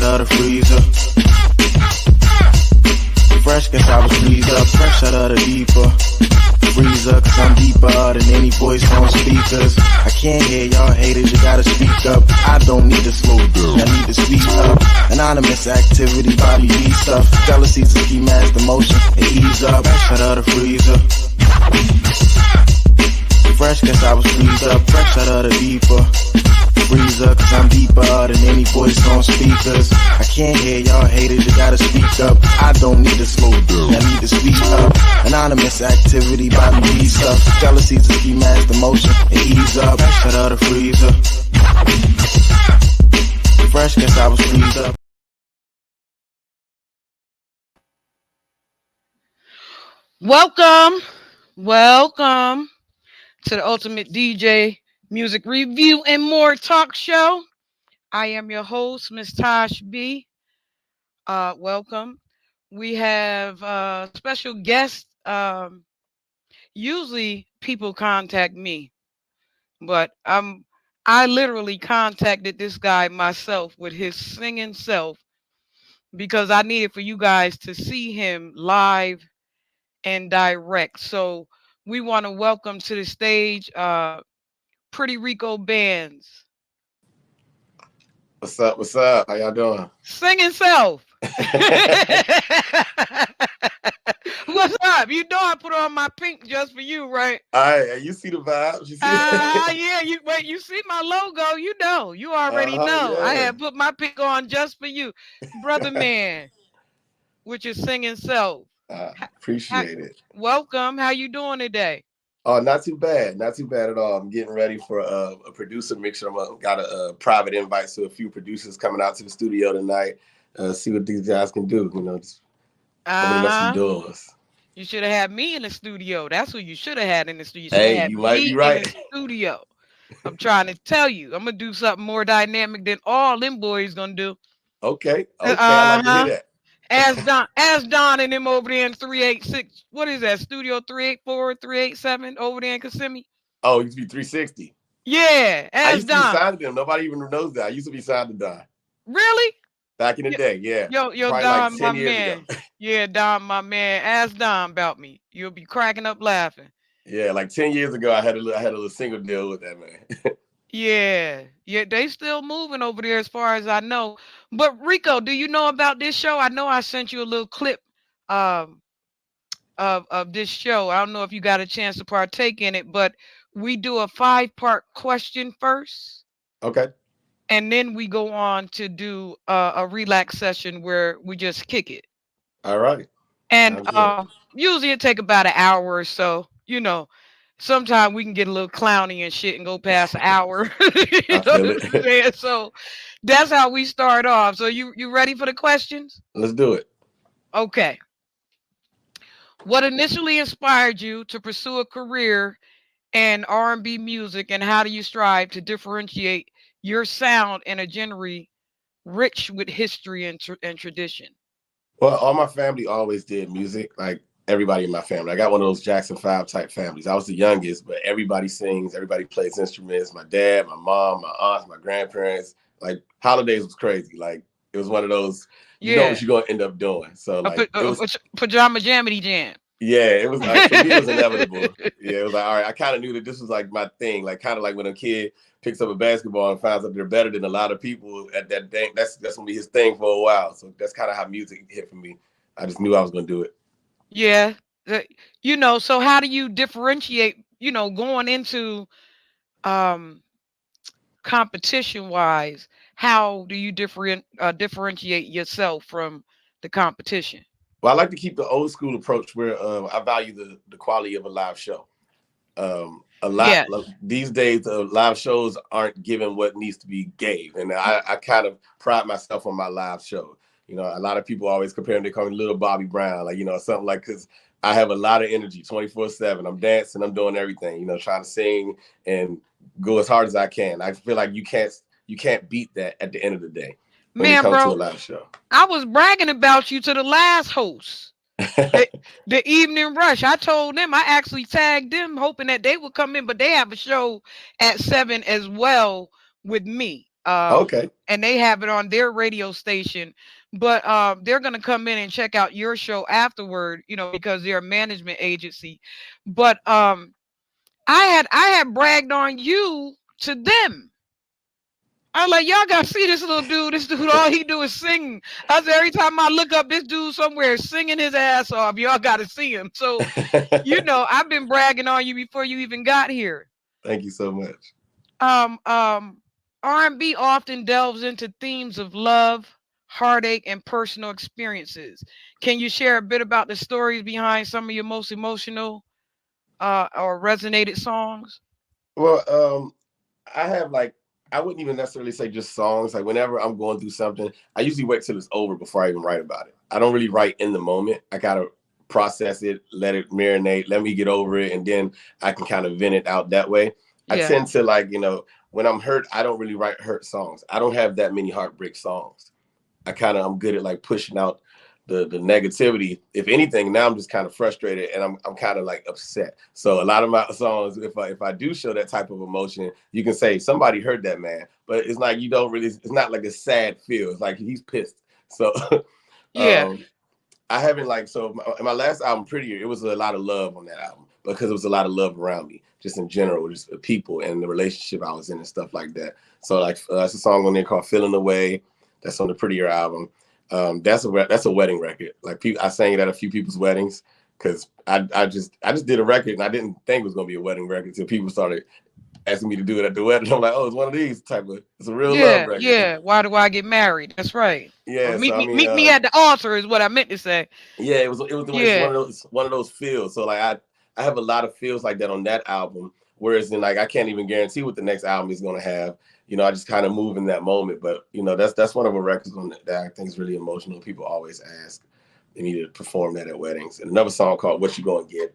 out of the freezer. Fresh, guess I was freezed up. Fresh out of the deeper freezer, cause I'm deeper than any voice on speakers. I can't hear y'all haters, you gotta speak up. I don't need to slow down, I need to speak up. Anonymous activity, body beat stuff. Jealousy's a ski mask, emotion, and ease up. Fresh out of the freezer. Fresh, guess I was freezed up. Fresh out of the deeper freezer, cause I'm deeper than any voice on speakers. I can't hear y'all haters, you gotta speak up. I don't need to slow down, I need to speak up. Anonymous activity, body beat stuff. Jealousy's a ski mask, emotion, and ease up. Fresh out of the freezer. Fresh, guess I was freezed up. Welcome to the Ultimate DJ Music Review and More Talk Show. I am your host, Miss Tosh B. Welcome. We have special guests. Usually people contact me, but I literally contacted this guy myself with his singing self because I needed for you guys to see him live and direct. So we want to welcome to the stage Pretty RICO BANDZ. What's up? What's up? How y'all doing? Singing self. What's up? You know I put on my pink just for you, right? All right, you see the vibes? You see yeah, you see my logo, you already know. Yeah. I had put my pink on just for you. Brother man, with your singing self. Appreciate it. Welcome. How you doing today? Oh, not too bad. Not too bad at all. I'm getting ready for a producer mixture. Got a private invite to a few producers coming out to the studio tonight. See what these guys can do. You know, just opening up some doors. You should have had me in the studio. That's who you should have had in the studio. Hey, you might be right. In the studio. I'm trying to tell you. I'm gonna do something more dynamic than all them boys gonna do. Okay. I like to hear that. As Don and them over there in 386. What is that? Studio 384, 387 over there in Kissimmee? Oh, it used to be 360. Yeah, I used to be signed to them. Nobody even knows that. I used to be signed to Don. Really? Back in the day, yeah. Yo, Don, like my man. Yeah, Don, my man. Ask Don about me. You'll be cracking up laughing. Yeah, like 10 years ago, I had a little single deal with that man. Yeah, they still moving over there as far as I know. But Rico, do you know about this show? I know I sent you a little clip of this show. I don't know if you got a chance to partake in it, but we do a 5-part question first. Okay. And then we go on to do a relax session where we just kick it. All right. And usually it take about an hour or so, you know. Sometimes we can get a little clowny and shit and go past an hour. You know what I'm saying? So that's how we start off. So you ready for the questions? Let's do it. Okay. What initially inspired you to pursue a career in R&B music, and how do you strive to differentiate your sound in a genre rich with history and tradition? Well, all my family always did music. Like everybody in my family. I got one of those Jackson 5 type families. I was the youngest, but everybody sings, everybody plays instruments. My dad, my mom, my aunts, my grandparents. Like holidays was crazy. Like it was one of those, you know what you're gonna end up doing. So like it was pajama jamity jam. Yeah, it was like for me it was inevitable. Yeah, it was like, all right, I kind of knew that this was like my thing. Like kind of like when a kid picks up a basketball and finds out they're better than a lot of people at that thing. That's gonna be his thing for a while. So that's kind of how music hit for me. I just knew I was gonna do it. Yeah. You know, so how do you differentiate, you know, going into competition wise, how do you differentiate yourself from the competition? Well, I like to keep the old school approach where I value the quality of a live show. These days, live shows aren't given what needs to be gave, and I kind of pride myself on my live show. You know, a lot of people always compare me, they call me Little Bobby Brown, like, you know, something like, because I have a lot of energy 24/7. I'm dancing, I'm doing everything, you know, trying to sing and go as hard as I can. I feel like you can't beat that at the end of the day when it comes to a live show. I was bragging about you to the last host. the Evening Rush. I told them, I actually tagged them hoping that they would come in, but they have a show at 7 as well with me. Okay. And they have it on their radio station. But they're gonna come in and check out your show afterward, because they're a management agency. But I had bragged on you to them. I was like, y'all gotta see this little dude. This dude, all he do is sing. I said, every time I look up, this dude somewhere is singing his ass off. Y'all gotta see him. So, I've been bragging on you before you even got here. Thank you so much. Um, um, R&B often delves into themes of love, heartache, and personal experiences. Can you share a bit about the stories behind some of your most emotional or resonated songs? Well, I have like I wouldn't even necessarily say just songs. Like whenever I'm going through something, I usually wait till it's over before I even write about it. I don't really write in the moment. I gotta process it, let it marinate, let me get over it, and then I can kind of vent it out that way. I Yeah, tend to when I'm hurt, I don't really write hurt songs. I don't have that many heartbreak songs. I'm good at like pushing out the negativity. If anything, now I'm just kind of frustrated and I'm kind of like upset. So a lot of my songs, if I do show that type of emotion, you can say somebody hurt that man, but it's like you don't really. It's not like a sad feel. It's like he's pissed. So yeah, um, I haven't my last album, Prettier, it was a lot of love on that album because it was a lot of love around me, just in general, just the people and the relationship I was in and stuff like that. So that's a song on there called "Feeling the Way." That's on the Prettier album. That's a wedding record. Like I sang it at a few people's weddings because I just did a record and I didn't think it was gonna be a wedding record until people started asking me to do it at the wedding. I'm like, oh, it's one of these type of. It's a real love yeah, record. yeah. Why do I get married? That's right. Or Yeah. meet So I me, mean, meet me at the altar is what I meant to say. yeah, it's Yeah, one of those feels. So like I have a lot of feels like that on that album. Whereas in like I can't even guarantee what the next album is gonna have. I just kind of move in that moment. But that's one of the records on that I think is really emotional. People always ask they need to perform that at weddings. And another song called "What You Gonna Get,"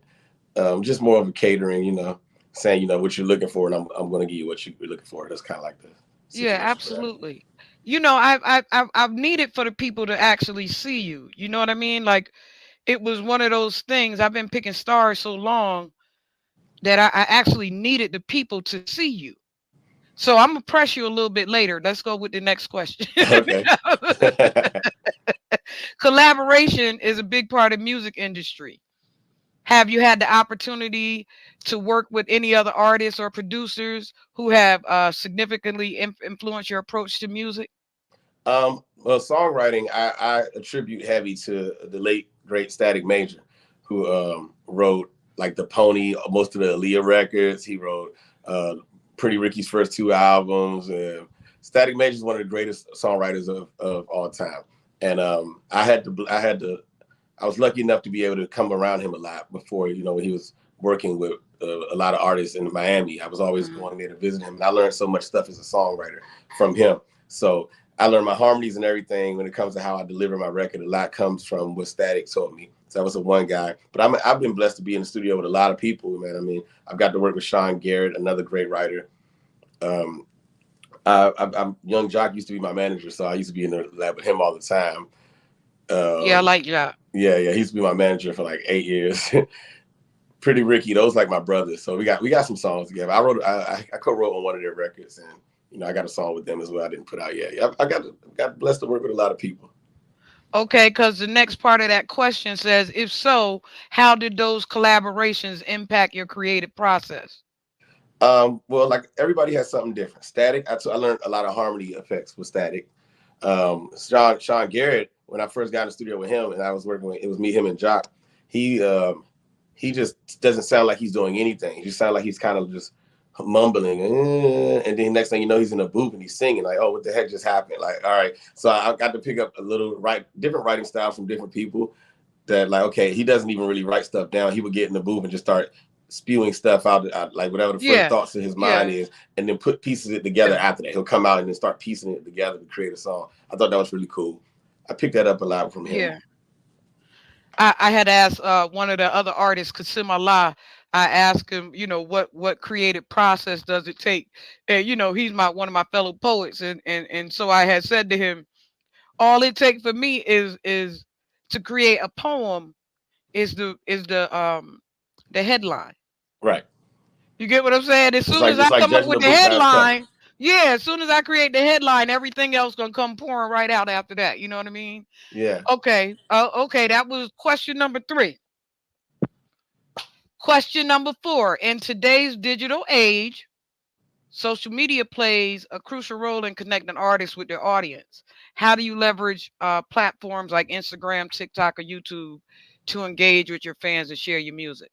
just more of a catering. Saying what you're looking for, and I'm gonna give you what you're looking for. That's kind of like the yeah, situation for that. absolutely. I've needed for the people to actually see you. You know what I mean? Like it was one of those things. I've been picking stars so long that I actually needed the people to see you. So I'm gonna press you a little bit later. Let's go with the next question. Okay. Collaboration is a big part of music industry. Have you had the opportunity to work with any other artists or producers who have significantly influenced your approach to music? Well, songwriting, I attribute heavy to the late great Static Major, who wrote like the Pony, most of the Aaliyah records. He wrote Pretty Ricky's first two albums. Static Major is one of the greatest songwriters of all time, and I was lucky enough to be able to come around him a lot before, when he was working with a lot of artists in Miami. I was always Mhm. going there to visit him, and I learned so much stuff as a songwriter from him. So I learned my harmonies and everything when it comes to how I deliver my record. A lot comes from what Static taught me. So that was a one guy. But I've been blessed to be in the studio with a lot of people, man. I mean, I've got to work with Sean Garrett, another great writer. Um, I'm Young Jock used to be my manager, so I used to be in the lab with him all the time. Yeah, I Um, like that. yeah, he used to be my manager for like 8 years. Pretty Ricky, those like my brothers. So we got some songs together. I co-wrote on one of their records, and I got a song with them as well. I didn't put out yet. I got blessed to work with a lot of people. Okay, because the next part of that question says, if so, how did those collaborations impact your creative process? Well, like everybody has something different. Static, I learned a lot of harmony effects with Static. Sean Garrett, when I first got in the studio with him, and I was working with it was me, him, and Jock. He just doesn't sound like he's doing anything. He just sounds like he's kind of just mumbling, and then next thing you know, he's in a booth and he's singing. Like, oh, what the heck just happened? Like, all right. So I got to pick up a little different writing styles from different people. That like, okay, he doesn't even really write stuff down. He would get in the booth and just start spewing stuff out, like whatever the first Yeah, thoughts in his mind yeah, is, and then pieces it together yeah, after that. He'll come out and then start piecing it together to create a song. I thought that was really cool. I picked that up a lot from him. yeah. I had asked one of the other artists, Kasim Allah. I asked him, what creative process does it take? And he's my one of my fellow poets, and so I had said to him, all it takes for me is to create a poem is the headline. Right. You get what I'm saying? As It's soon like as I it's like come up judging with a the book by its cover. headline, Yeah, as soon as I create the headline, everything else gonna come pouring right out after that. You know what I mean? Yeah. Okay. Okay, that was question number 3. Question number 4. In today's digital age, social media plays a crucial role in connecting artists with their audience. How do you leverage platforms like Instagram, TikTok, or YouTube to engage with your fans and share your music?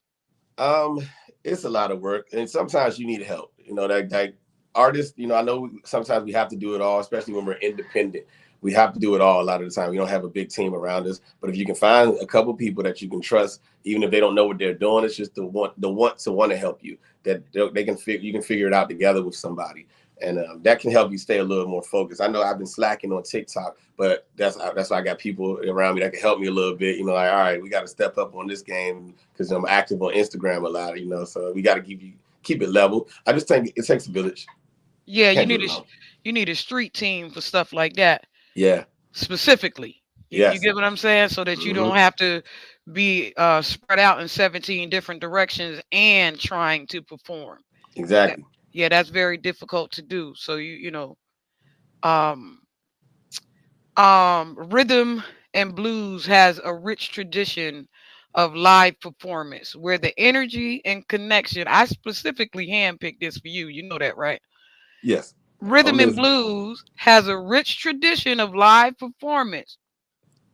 Um, it's a lot of work, and sometimes you need help. You know that artists. You know, I know sometimes we have to do it all, especially when we're independent. We have to do it all a lot of the time. We don't have a big team around us, but if you can find a couple people that you can trust, even if they don't know what they're doing, it's just the want to help you. That they can you can figure it out together with somebody, and that can help you stay a little more focused. I know I've been slacking on TikTok, but that's why I got people around me that can help me a little bit. You know, like, all right, we got to step up on this game because I'm active on Instagram a lot. You know, so we got to keep it level. I just think it takes a village. Yeah, Can't do it alone. you need a street team for stuff like that Yeah. specifically. You Yes. get what I'm saying? So that you Hmm. don't have to be spread out in 17 different directions and trying to perform. That, Exactly. yeah, that's very difficult to do. So you know, um, rhythm and blues has a rich tradition of live performance where the energy and connection. I specifically handpicked this for you. You know that, right? Yes. I'm Rhythm and listening. blues has a rich tradition of live performance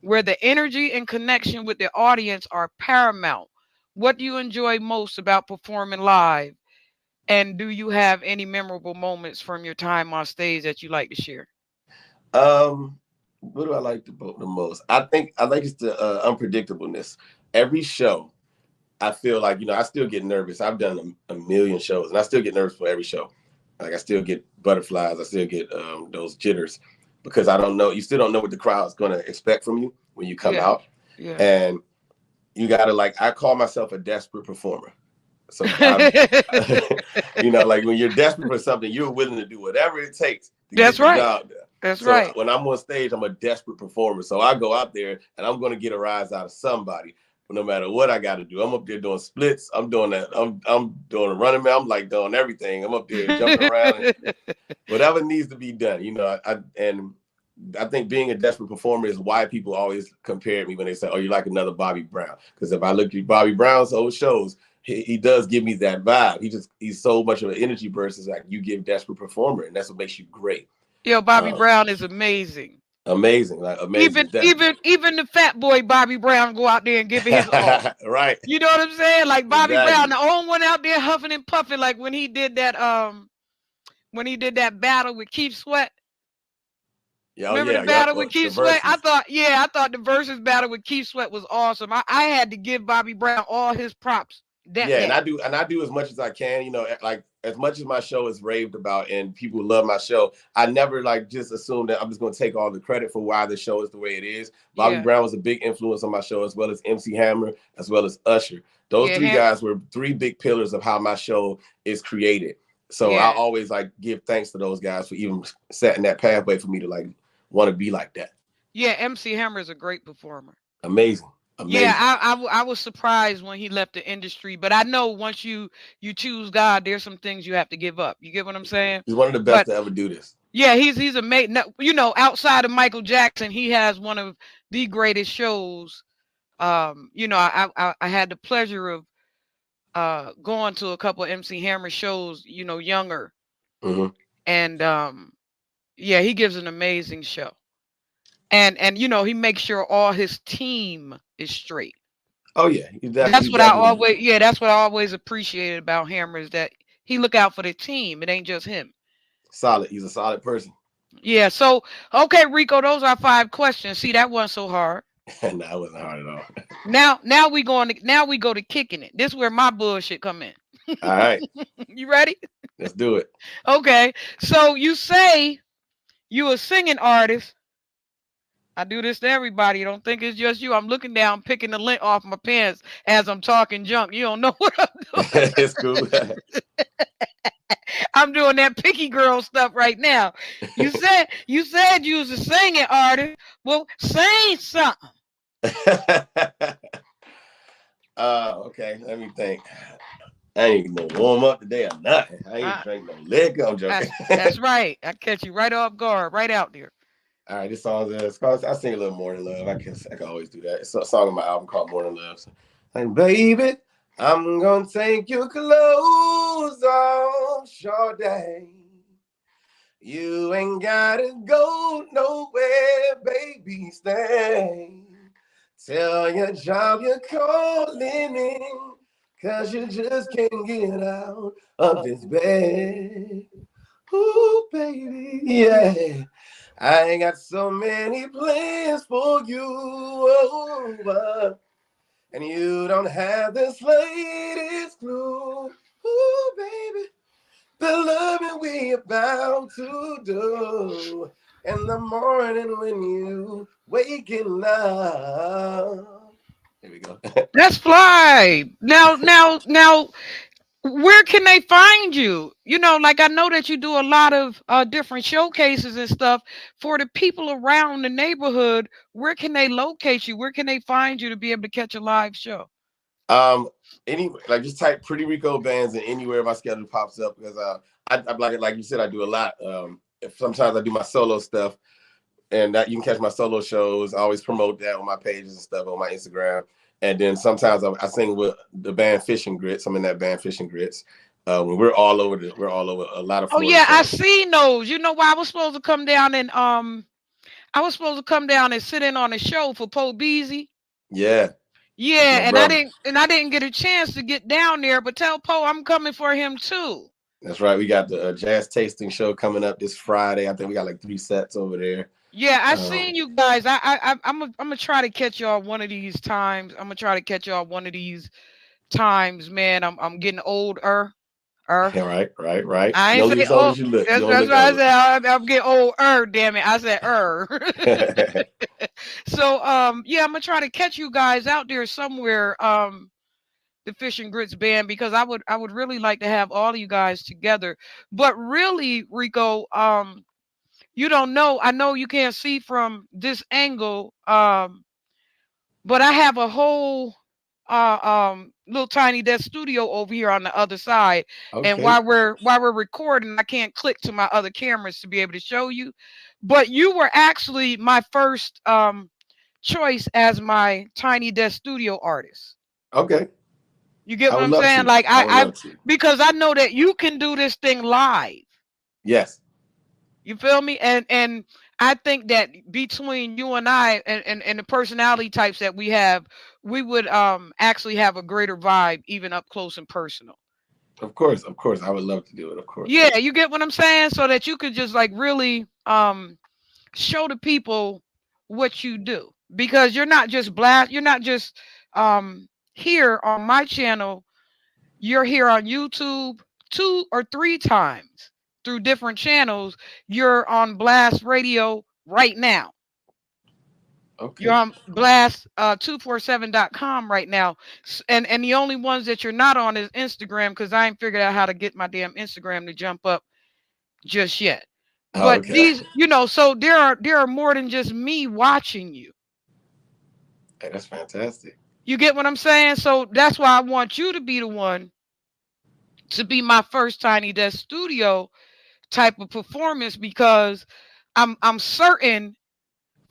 where the energy and connection with the audience are paramount. What do you enjoy most about performing live? And do you have any memorable moments from your time on stage that you like to share? Um, what do I like the most? I think I like it's the unpredictableness. Every show, I feel like, I still get nervous. I've done a million shows, and I still get nervous for every show. Like I still get butterflies. I still get those jitters because I don't know. You still don't know what the crowd's going to expect from you when you come Yeah. out, Yeah. and you got to like. I call myself a desperate performer. So I'm, like when you're desperate for something, you're willing to do whatever it takes to That's get the right. job done. That's So right. when I'm on stage, I'm a desperate performer. So I go out there and I'm going to get a rise out of somebody, no matter what I got to do. I'm up there doing splits. I'm doing that. I'm doing a running man. I'm like doing everything. I'm up there jumping around and whatever needs to be done. And I think being a desperate performer is why people always compare me when they say, "Oh, you're like another Bobby Brown." Because if I look at Bobby Brown's old shows, he does give me that vibe. He's so much of an energy burst. It's like you give desperate performer, and that's what makes you great. Yo, Bobby Um, Brown is amazing. Amazing, like amazing. Even the fat boy Bobby Brown go out there and give it his all. Right, You know what I'm saying? Like Bobby Brown, exactly. the only one out there huffing and puffing, like when he did that battle with Keith Sweat. Yeah, oh Remember the yeah, yep. battle with The Keith Sweat? verses. I thought the versus battle with Keith Sweat was awesome. I had to give Bobby Brown all his props that Yeah, and day. I do as much as I can. Like as much as my show is raved about and people love my show, I never like just assume that I'm just going to take all the credit for why the show is the way it is. Bobby Yeah, Brown was a big influence on my show, as well as MC Hammer, as well as Usher. Those yeah, three guys were three big pillars of how my show is created. So I yeah, always like give thanks to those guys for even setting that pathway for me to like want to be like that. yeah. MC Hammer is a great performer. Amazing, Yeah, amazing. I was surprised when he left the industry, but I know once you choose God, there's some things you have to give up. You get what I'm saying? He's one of the best But to ever do this. yeah, he's amazing. You know, outside of Michael Jackson, he has one of the greatest shows. You know, I had the pleasure of going to a couple of MC Hammer shows. You know, younger, Hmm. and yeah, he gives an amazing show. And you know, he makes sure all his team is straight. Oh yeah, That's he what I definitely always yeah, that's what I always appreciated about Hammer is that he look out for the team. It ain't just him. solid. He's a solid person. Yeah. So okay, Rico, those are 5 questions. See, that wasn't so hard. No, it wasn't hard at all. Now we go to kicking it. This is where my bullshit come in. All right, You ready? let's do it. Okay. So you say you a singing artist. I do this to everybody. Don't think it's just you. I'm looking down, picking the lint off my pants as I'm talking junk. You don't know what I'm doing. It's cool. I'm doing that picky girl stuff right now. You said you was a singing artist. Well, sing something. Okay, let me think. I ain't even gonna warm up today or nothing. I ain't Uh, drink no liquor. I'm joking. that's right. I catch you right off guard, right out there. All right, this song is called, I sing a little Morning Love. I can always do that. It's a song on my album called Morning Love. So, like, baby, I'm gonna take your clothes off, short day. You ain't gotta go nowhere, baby, stay. Tell your job you're calling in, cause you just can't get out of this bed. Ooh, baby, yeah. I ain't got so many plans for you, and you don't have the slightest clue. Ooh, baby, the loving we about to do in the morning when you waking up. Here we go. Let's fly. Now, where can they find you? You know, like I know that you do a lot of different showcases and stuff for the people around the neighborhood. Where can they locate you? Where can they find you to be able to catch a live show? Um, anyway, like just type Pretty Rico bands and anywhere my schedule pops up because I like you said, I do a lot. If sometimes I do my solo stuff, and that you can catch my solo shows. I always promote that on my pages and stuff on my Instagram. And then sometimes I sing with the band Fish and Grits. I'm in that band Fish and Grits. When we're all over a lot of Oh Florida yeah, I shows. seen those. You know why I was supposed to come down and I was supposed to come down and sit in on a show for Poe Beezy. Yeah, that's Yeah, my brother. and I didn't get a chance to get down there, but tell Poe I'm coming for him too. That's right. We got the jazz tasting show coming up this Friday. I think we got like 3 sets over there. Yeah, I Um, seen you guys. I'm gonna try to catch y'all one of these times. I'm gonna try to catch y'all one of these times, man. I'm getting older. right. I You ain't don't look say as old oh. as you look. You don't That's look what I old. said. I'm getting older. Damn it, I said So yeah, I'm gonna try to catch you guys out there somewhere. The Fish and Grits band because I would really like to have all of you guys together. But really, Rico, you don't know. I know you can't see from this angle, but I have a whole little tiny desk studio over here on the other side. And Okay. while we're recording, I can't click to my other cameras to be able to show you. But you were actually my first choice as my tiny desk studio artist. Okay. You get I what would I'm love saying? to. Like I would I love to. because I know that you can do this thing live. Yes. You feel me? And I think that between you and I and the personality types that we have, we would actually have a greater vibe even up close and personal. Of course. Of course. I would love to do it. Of course. Yeah, you get what I'm saying? So that you could just like really show the people what you do. Because you're not just here on my channel. You're here on YouTube 2 or 3 times through different channels. You're on Blast Radio right now. You're Okay. on Blast 247.com right now. And the only ones that you're not on is Instagram because I ain't figured out how to get my damn Instagram to jump up just yet. Oh, But okay. these, so there are more than just me watching you. Hey, that's fantastic. You get what I'm saying? So that's why I want you to be the one to be my first Tiny Desk Studio type of performance because I'm certain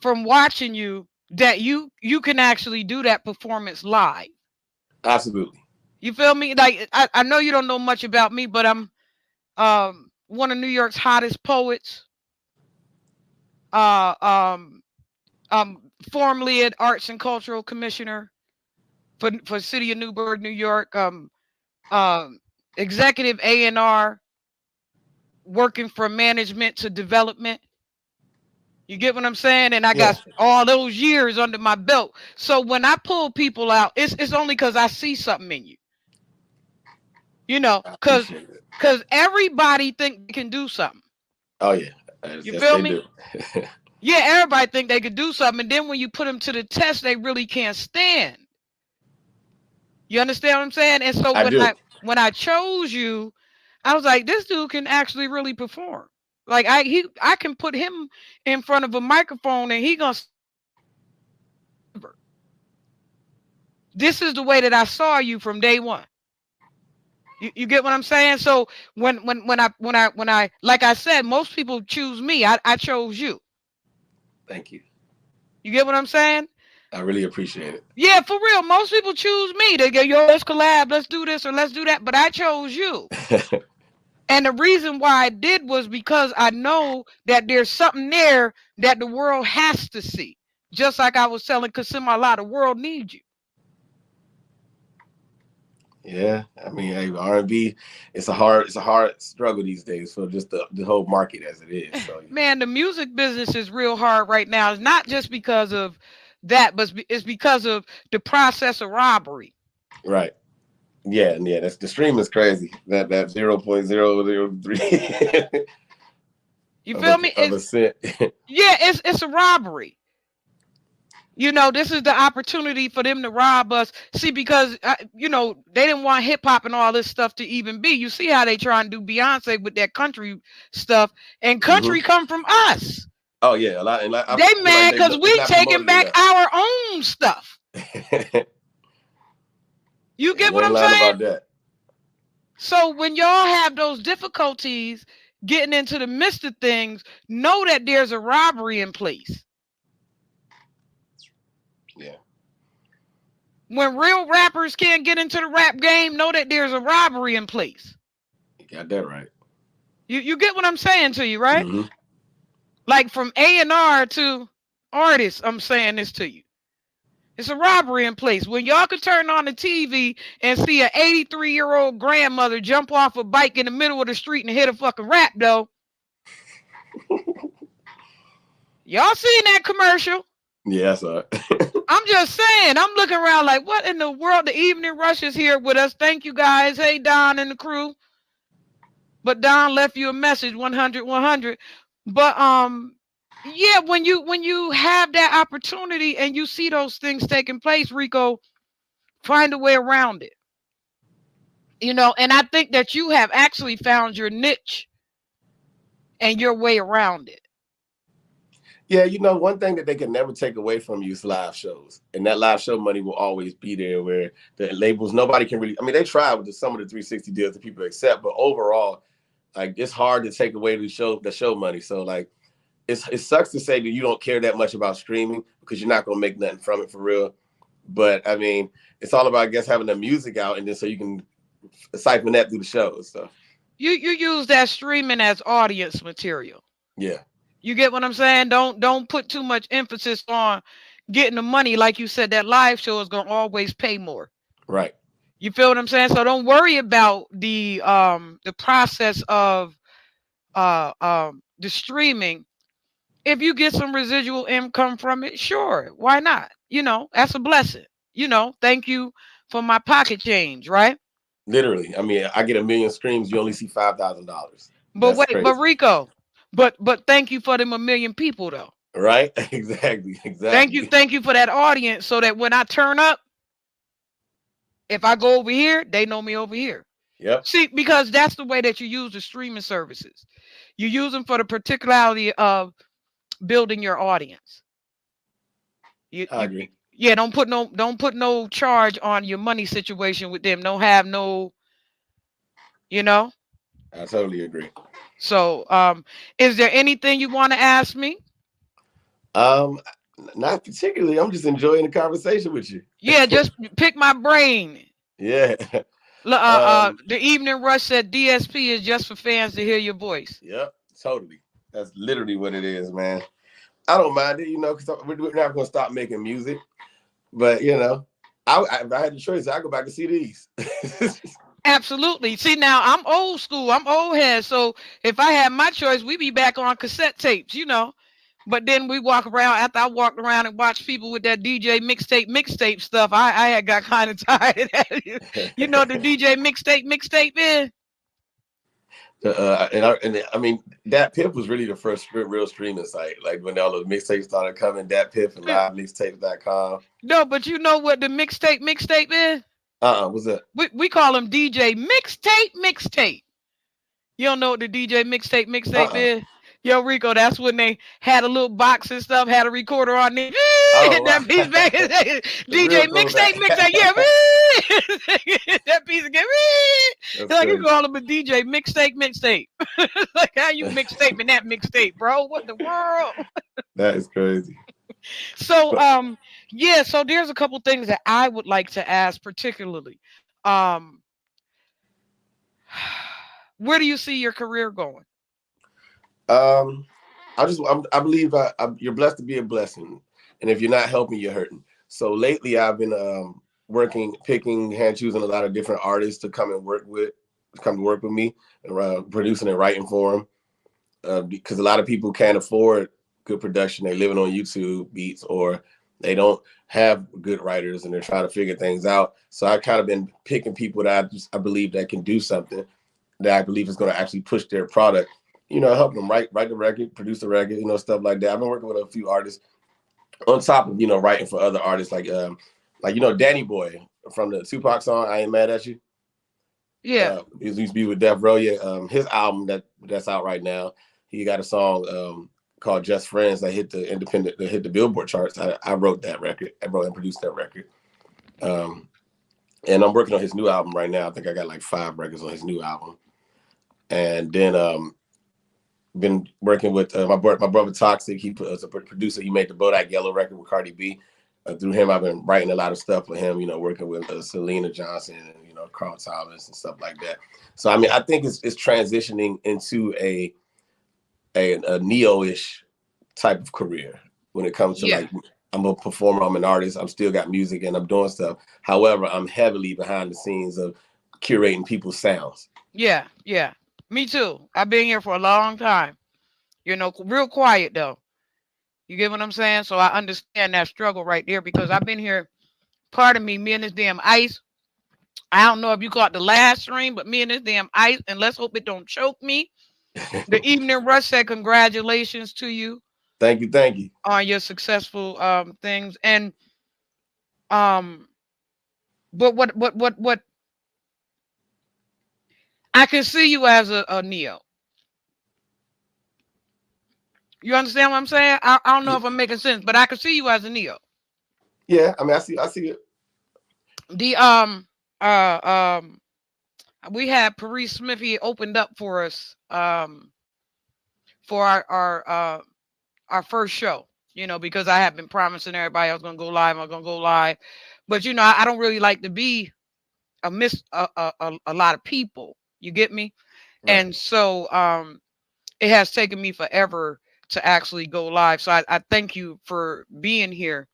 from watching you that you can actually do that performance live. Absolutely. You feel me? Like I know you don't know much about me, but I'm one of New York's hottest poets. Uh um Formerly an arts and cultural commissioner for City of Newburgh, New York. Um Executive A&R working from management to development. You get what I'm saying? And I Yeah. got all those years under my belt. So when I pull people out, it's only because I see something in you. You know, I because appreciate it. everybody think they can do something. Oh yeah. You Yes, feel they me? do. Yeah, everybody think they could do something, and then when you put them to the test, they really can't stand. You understand what I'm saying? And so I do. when I chose you, I was like, this dude can actually really perform. Like I can put him in front of a microphone and he gonna. This is the way that I saw you from day one. You get what I'm saying? So when I like I said, most people choose me. I chose you. Thank you. You get what I'm saying? I really appreciate it. Yeah, for real. Most people choose me. They go, yo, let's collab, let's do this or let's do that. But I chose you. And the reason why I did was because I know that there's something there that the world has to see. Just like I was telling Kasima a lot, the world needs you. Yeah, I mean, hey, R&B, it's a hard struggle these days for just the whole market as it is. So Man, the music business is real hard right now. It's not just because of that, but it's because of the process of robbery. right, yeah, that's the stream is crazy. That 0.003 You of feel me? a cent. Yeah, it's a robbery. You know, this is the opportunity for them to rob us. See, because you know, they didn't want hip hop and all this stuff to even be. You see how they try and do Beyonce with that country stuff, and country come from us. Oh yeah, a lot. And I They feel like mad because it's we not taking promoted back enough. our own stuff. You get You what ain't I'm lying saying? about that. So when y'all have those difficulties getting into the midst of things, know that there's a robbery in place. Yeah. When real rappers can't get into the rap game, know that there's a robbery in place. You got that right. You get what I'm saying to you, right? Mm-hmm. Like from A&R to artists, I'm saying this to you. It's a robbery in place. When y'all could turn on the TV and see an 83-year-old grandmother jump off a bike in the middle of the street and hit a fucking rap, though. Y'all seen that commercial? Yeah, that's all right. I'm just saying, I'm looking around like, what in the world? The Evening Rush is here with us. Thank you guys. Hey, Don and the crew. But Don left you a message, 100, 100. But yeah, when you have that opportunity and you see those things taking place, Rico, find a way around it. You know, and I think that you have actually found your niche and your way around it. Yeah, you know, one thing that they can never take away from you is live shows. And that live show money will always be there where the labels, nobody can really, I mean, they try with some of the 360 deals that people accept, but overall, like it's hard to take away the show money. So like it sucks to say that you don't care that much about streaming because you're not gonna make nothing from it for real. But I mean, it's all about I guess having the music out and then so you can siphon that through the shows. So You use that streaming as audience material. yeah. You get what I'm saying? Don't put too much emphasis on getting the money. Like you said, that live show is gonna always pay more. Right. You feel what I'm saying? So don't worry about the process of the streaming. If you get some residual income from it, sure, why not? You know, that's a blessing. You know, thank you for my pocket change, right? Literally. I mean, I get 1,000,000 streams, you only see $5,000. But That's wait, but crazy. Rico, but thank you for them 1,000,000 people though. Right? Exactly. Thank you for that audience so that when I turn up, if I go over here, they know me over here. Yep. See, because that's the way that you use the streaming services. You use them for the particularity of building your audience. I agree. Yeah, don't put no charge on your money situation with them. Don't have no, you know. I totally agree. So, is there anything you want to ask me? Um, Not particularly. I'm just enjoying the conversation with you. Yeah, just pick my brain. Yeah. The Evening Rush said DSP is just for fans to hear your voice. Yep. Totally. That's literally what it is, man. I don't mind it, you know, because we're never gonna stop making music. But you know, if I had the choice, I go back to CDs. Absolutely. See, now I'm old school. I'm old head. So if I had my choice, we'd be back on cassette tapes, you know. But then we walk around after I walked around and watched people with that DJ mixtape stuff. I had got kind of tired of that. You know the DJ mixtape is? I mean, Dat Piff was really the first real streaming site. Like when all those mixtapes started coming, Dat Piff and livemixtapes.com. No, but you know what the mixtape is? What's that? We call them DJ mixtape. You don't know what the DJ mixtape is? Yo, Rico, that's when they had a little box and stuff, had a recorder on it. Oh, That piece back. DJ mixtape. Yeah. That piece of game. That's Like you crazy. call him a DJ mixtape. Like how you mixtaping that mixtape, bro? What the world? That is crazy. So But yeah, so there's a couple things that I would like to ask particularly. Um where do you see your career going? um, I believe you're blessed to be a blessing, and if you're not helping, you're hurting. So lately, I've been working, picking, hand choosing a lot of different artists to come to work with me, and producing and writing for them. Because a lot of people can't afford good production. They're living on YouTube beats, or they don't have good writers, and they're trying to figure things out. So I kind of been picking people that I believe that can do something that I believe is going to actually push their product. Help them write the record, produce the record, stuff like that. I've been working with a few artists on top of writing for other artists like Danny Boy from the Tupac song "I Ain't Mad at You." Yeah. He used to be with Death Row. Yeah, his album that's out right now. He got a song called "Just Friends" that hit the Billboard charts. I wrote that record. I wrote and produced that record. And I'm working on his new album right now. I think I got like 5 records on his new album. And then been working with my brother Toxic. He was a producer. He made the Bodak Yellow record with Cardi B. Through him, I've been writing a lot of stuff with him. Working with Selena Johnson and Carl Thomas and stuff like that. So I mean, I think it's transitioning into a neo-ish type of career when it comes to Yeah. like I'm a performer, I'm an artist, I'm still got music and I'm doing stuff. However, I'm heavily behind the scenes of curating people's sounds. Yeah. Yeah. Me too. I've been here for a long time. Real quiet though. You get what I'm saying? So I understand that struggle right there because I've been here. Pardon me and this damn ice. I don't know if you caught the last stream, but me and this damn ice, and let's hope it don't choke me. The Evening Rush said congratulations to you Thank you, thank you. on your successful things. And um but what I can see you as a neo. You understand what I'm saying? I don't know Yeah, if I'm making sense, but I can see you as a neo. yeah. I mean, I see it. The we had Paris Smith. He opened up for us for our first show. Because I have been promising everybody I was gonna go live. I was gonna go live, but I don't really like to be a lot of people. You get me? Right. And so it has taken me forever to actually go live. So I thank you for being here.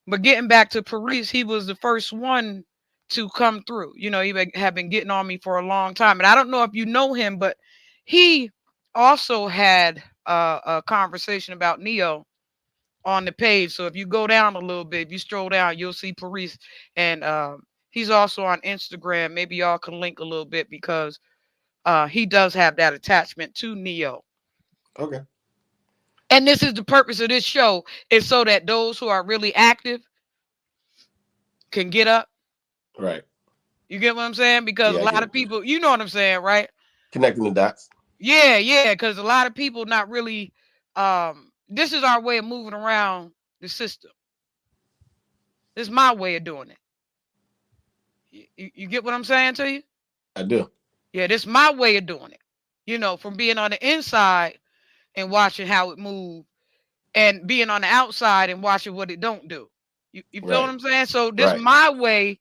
But getting back to Paris, he was the first one to come through. Had been getting on me for a long time. And I don't know if you know him, but he also had a conversation about Neo on the page. So if you go down a little bit, if you stroll down, you'll see Paris. And he's also on Instagram. Maybe y'all can link a little bit because he does have that attachment to Neo. Okay. And this is the purpose of this show, is so that those who are really active can get up. Right. You get what I'm saying? Because a Yeah, I lot get of it. people, you know what I'm saying, right? Connecting the dots. Yeah, yeah. Because a lot of people not really. This is our way of moving around the system. This is my way of doing it. You get what I'm saying to you? I do. Yeah, this is my way of doing it. From being on the inside and watching how it moves, and being on the outside and watching what it don't do. You feel what Right. I'm saying? So this Right. my way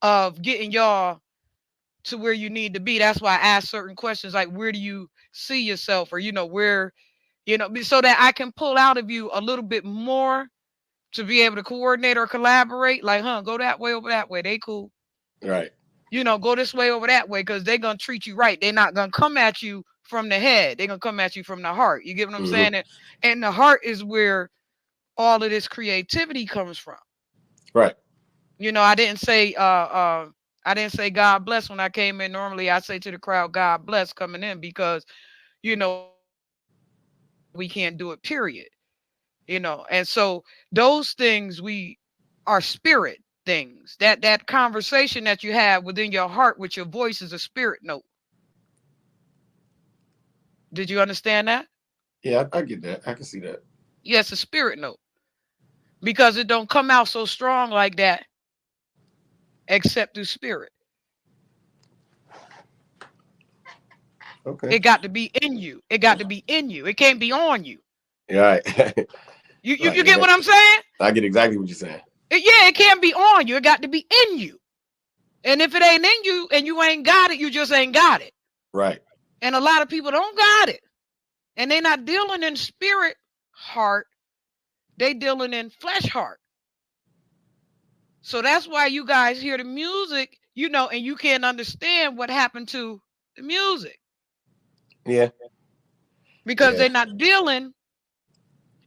of getting y'all to where you need to be. That's why I ask certain questions like where do you see yourself, or where, so that I can pull out of you a little bit more to be able to coordinate or collaborate. Like, go that way over that way. They cool. Right. Go this way over that way because they're gonna treat you right. They're not gonna come at you from the head. They're gonna come at you from the heart. You get what I'm Mm-hmm. saying? And the heart is where all of this creativity comes from. Right. I didn't say God bless when I came in. Normally I say to the crowd, God bless coming in because we can't do it, period. And so those things we are spirit things. That conversation that you have within your heart with your voice is a spirit note. Did you understand that? Yeah, I get that. I can see that. Yes, a spirit note. Because it don't come out so strong like that except through spirit. Okay. It got to be in you. It got to be in you. It can't be on you. Right. You get what I'm saying? I get exactly what you're saying. Yeah, it can't be on you. It got to be in you. And if it ain't in you and you ain't got it, you just ain't got it. Right. And a lot of people don't got it. And they're not dealing in spirit heart. They dealing in flesh heart. So that's why you guys hear the music, you know, and you can't understand what happened to the music. Yeah. Because they're not dealing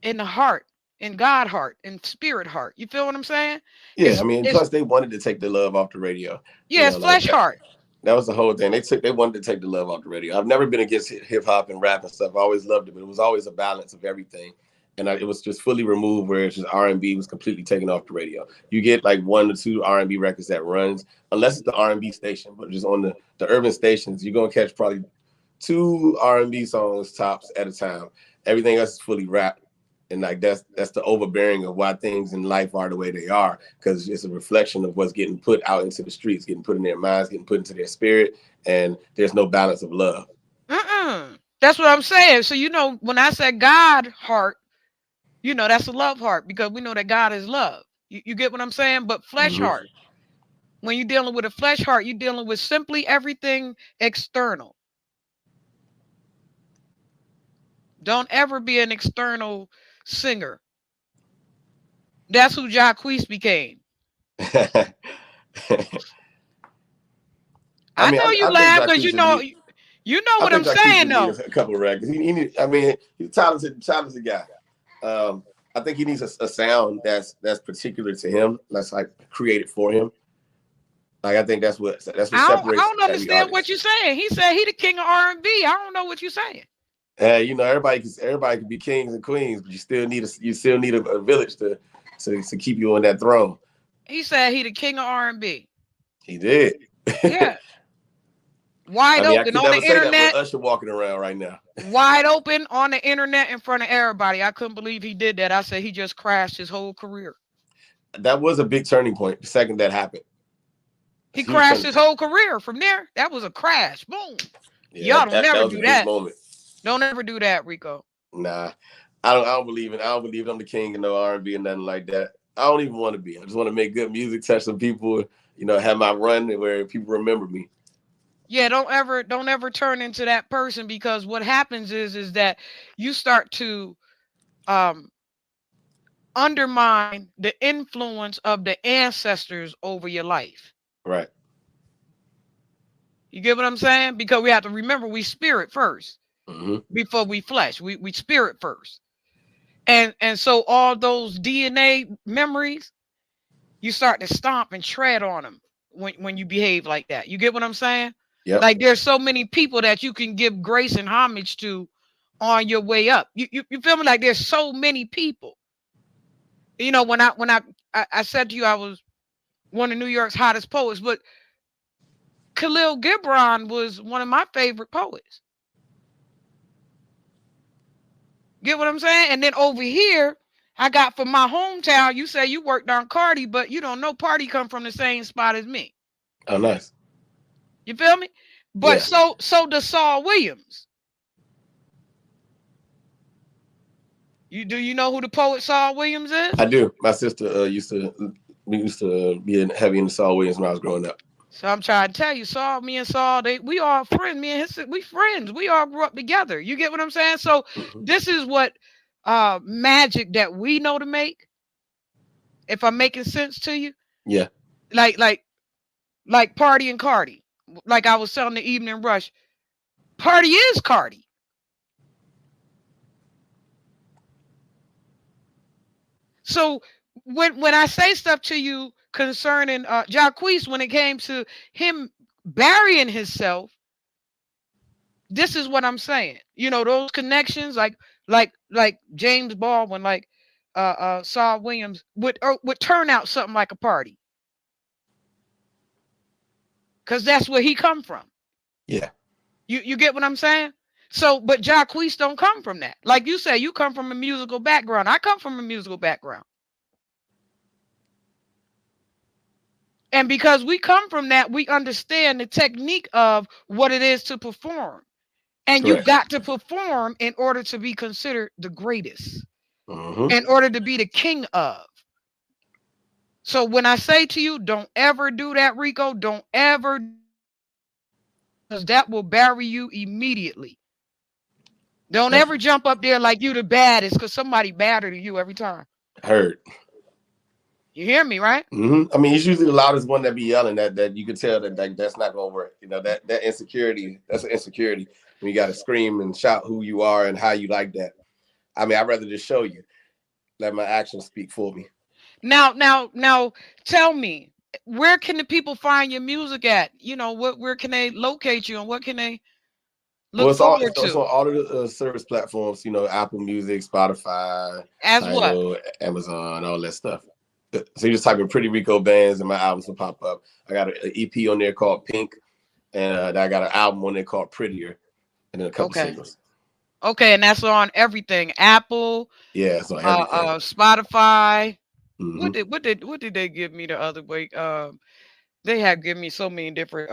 in the heart, in God heart, in spirit heart. You feel what I'm saying? Yeah, I mean, plus they wanted to take the love off the radio. Yeah, it's flesh heart. That was the whole thing. They wanted to take the love off the radio. I've never been against hip hop and rap and stuff. I always loved it, but it was always a balance of everything. And it was just fully removed, where it's just R&B was completely taken off the radio. You get like 1 or 2 R&B records that runs, unless it's the R&B station, but just on the urban stations, you're gonna catch probably 2 R&B songs tops at a time. Everything else is fully rap. And like that's the overbearing of why things in life are the way they are, because it's a reflection of what's getting put out into the streets, getting put in their minds, getting put into their spirit, and there's no balance of love. That's what I'm saying. So you know, when I said God heart, you know, that's a love heart, because we know that God is love. You get what I'm saying? But flesh heart, when you're dealing with a flesh heart, you're dealing with simply everything external. Don't ever be an external singer. That's who Jacquees became. I know you laugh because you know what I'm saying, though. A couple of records. He's a talented guy. I think he needs a sound that's particular to him, that's like created for him. Like I think that's what separates. I don't understand what you're saying. He said he the king of R&B. I don't know what you're saying. You know, everybody can be kings and queens, but you still need a village to keep you on that throne. He said he the king of R&B. He did. Yeah. Wide open on the internet. That with Usher walking around right now. Wide open on the internet in front of everybody. I couldn't believe he did that. I said he just crashed his whole career. That was a big turning point the second that happened. He crashed his whole career from there. That was a crash. Boom. Yeah, y'all don't never do that. Moment. Don't ever do that, Rico. Nah, I don't believe it. I don't believe I'm the king of no R&B and nothing like that. I don't even want to be. I just want to make good music, touch some people, you know, have my run where people remember me. Yeah, don't ever turn into that person, because what happens is that you start to undermine the influence of the ancestors over your life. Right. You get what I'm saying? Because we have to remember, we spirit first before we flesh. We spirit first. And so all those DNA memories, you start to stomp and tread on them when you behave like that. You get what I'm saying? Yep. Like there's so many people that you can give grace and homage to on your way up. You feel me? Like there's so many people. You know, when I said to you I was one of New York's hottest poets, but Khalil Gibran was one of my favorite poets. Get what I'm saying? And then over here, I got from my hometown, you say you worked on Cardi, but you don't know Party come from the same spot as me. Oh, nice. You feel me? But so does Saul Williams. Do you know who the poet Saul Williams is? I do. My sister used to be heavy into Saul Williams when I was growing up. So I'm trying to tell you, me and Saul, we all friends. Me and we friends. We all grew up together. You get what I'm saying? So this is what magic that we know to make. If I'm making sense to you. Yeah. Like Party and Cardi. Like I was telling the Evening Rush, Party is Cardi. So when I say stuff to you concerning Jacquees, when it came to him burying himself, this is what I'm saying. You know, those connections, like James Baldwin, like Saul Williams would turn out something like a Party. Because that's where he come from. Yeah. You get what I'm saying? So, but Jacquees don't come from that. Like you say, you come from a musical background. I come from a musical background. And because we come from that, we understand the technique of what it is to perform. And you Correct. got to perform in order to be considered the greatest, Hmm. in order to be the king of. So when I say to you, don't ever do that, Rico, don't ever, because that will bury you immediately. Don't ever Definitely. jump up there like you the baddest because somebody badder than you every time. Heard. You hear me, right? I mean, he's usually the loudest one that be yelling. That you can tell that that's not gonna work. You know that insecurity. That's an insecurity when you got to scream and shout who you are and how you like that. I mean, I'd rather just show you. Let my actions speak for me. Now, tell me, where can the people find your music at? You know, where can they locate you and what can they Well, look it's all forward it's to? on all of the service platforms. You know, Apple Music, Spotify, As what? Tidal, Amazon, all that stuff. So you just type in Pretty Rico bands and my albums will pop up. I got an EP on there called Pink, and I got an album on there called Prettier, and then a couple Okay. singles. Okay, and that's on everything. Apple, Yeah, it's on everything. Spotify. Hmm. What did they give me the other week? They have given me so many different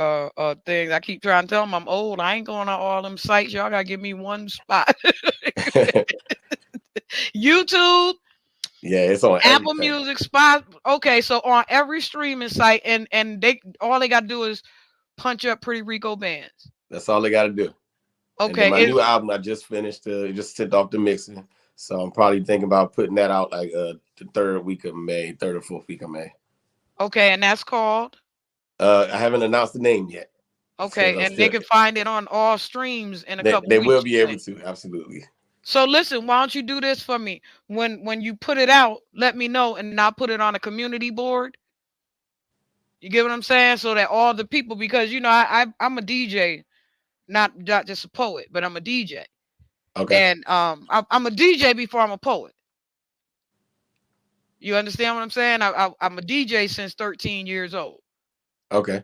things. I keep trying to tell them I'm old. I ain't going on all them sites. Y'all gotta give me one spot. YouTube, Yeah, it's on Apple everything. Music, Spot. Okay, so on every streaming site, and they all they gotta do is punch up Pretty Rico bands. That's all they got to do. And then Okay, my is new album I just finished, just sent off the mixing. So I'm probably thinking about putting that out like the third week of May, third or fourth week of May. okay, and that's called. I haven't announced the name yet. So Okay, I'm and they still, can find it on all streams in a couple they will weeks, be you able think? to, absolutely. So listen, why don't you do this for me? When you put it out, let me know, and I'll put it on a community board. You get what I'm saying? So that all the people, because you know, I'm a DJ, not just a poet, but I'm a DJ, Okay. and I'm a DJ before I'm a poet. You understand what I'm saying? I'm a DJ since 13 years old, Okay.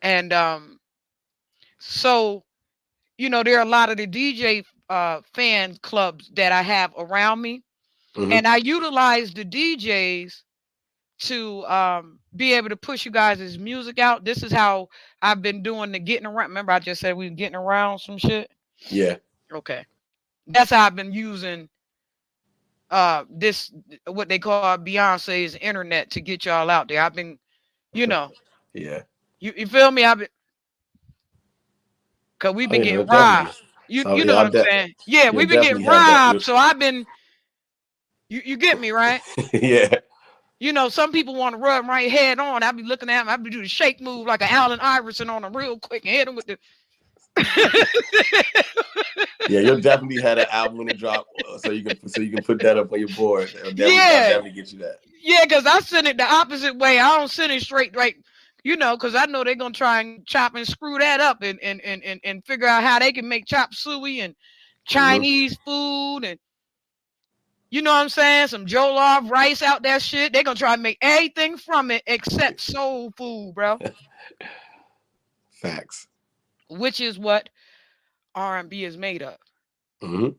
and so you know, there are a lot of the DJ fan clubs that I have around me, Hmm. and I utilize the DJs to be able to push you guys' music out. This is how I've been doing the getting around. Remember, I just said we were getting around some shit. Yeah. Okay, that's how I've been using this what they call Beyonce's internet to get y'all out there. I've been, you know, Yeah. you feel me? I've been because we've Oh been yeah, getting definitely. robbed. You So you know yeah, what I'm saying? Yeah, you'll we've been getting definitely have that. robbed. So I've been you get me right? Yeah. You know, some people want to rub right head on. I be looking at them. I be do the shake move like an Allen Iverson on them real quick and hit them with the. Yeah, you'll definitely have that album when it drop, so you can put that up on your board. I'll Yeah, definitely get you that. yeah, because I send it the opposite way. I don't send it straight, right? You know, because I know they're gonna try and chop and screw that up and figure out how they can make chop suey and Hmm. Chinese food and you know what I'm saying? Some jollof rice out that shit. They're gonna try and make everything from it except soul food, bro. Facts. Which is what R&B is made of. Hmm.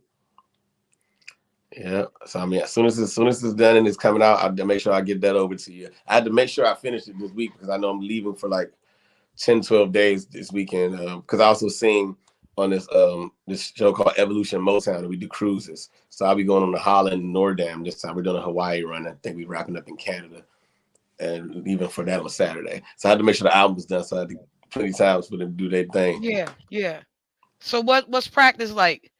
Yeah. So I mean, as soon as it's done and it's coming out, I'll make sure I get that over to you. I had to make sure I finish it this week because I know I'm leaving for like 10, 12 days this weekend. Because I also sing on this show called Evolution Motown, and we do cruises. So I'll be going on to Holland and Nordam this time. We're doing a Hawaii run. I think we're wrapping up in Canada and leaving for that on Saturday. So I had to make sure the album was done. So I had to plenty of times for them to do their thing. Yeah, yeah. So what's practice like?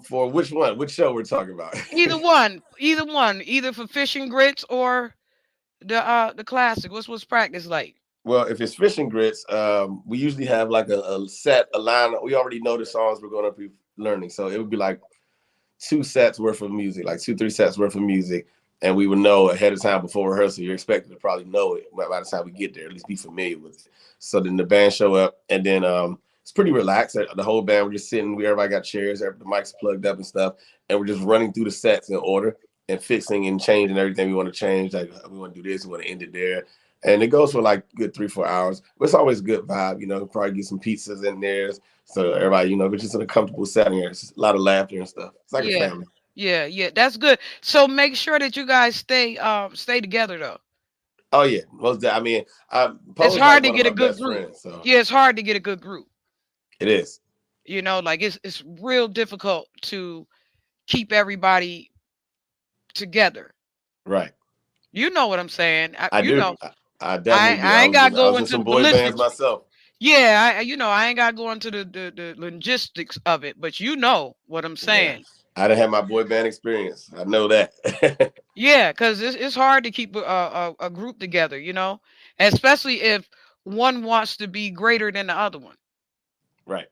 For which one? Which show we're talking about? Either for fish and grits or the classic. What's practice like? Well, if it's fish and grits, we usually have like a set, a line. We already know the songs we're going to be learning. So it would be like two sets worth of music, like two, three sets worth of music. And we would know ahead of time before rehearsal. You're expected to probably know it by the time we get there, at least be familiar with it. So then the band show up, and then it's pretty relaxed. The whole band, we're just sitting. Everybody got chairs, the mics plugged up and stuff, and we're just running through the sets in order and fixing and changing everything we want to change. Like we want to do this, we want to end it there, and it goes for like good 3-4 hours. But it's always a good vibe, you know. Probably get some pizzas in there, so everybody, you know, we're just in a comfortable setting here. It's a lot of laughter and stuff. It's like a Yeah, family. yeah. That's good. So make sure that you guys stay together though. Oh yeah, I mean, It's Poe's like hard to one of get a my good best group. friends. So Yeah, it's hard to get a good group. it is. You know, like it's real difficult to keep everybody together. Right. You know what I'm saying? I You do. know, I definitely do. I ain't got to I go was in into some the boy bands ballistics. myself. Yeah, I ain't got to go into the logistics of it, but you know what I'm Yeah. saying. I didn't have my boy band experience. I know that. Yeah, because it's hard to keep a group together, you know, especially if one wants to be greater than the other one. Right.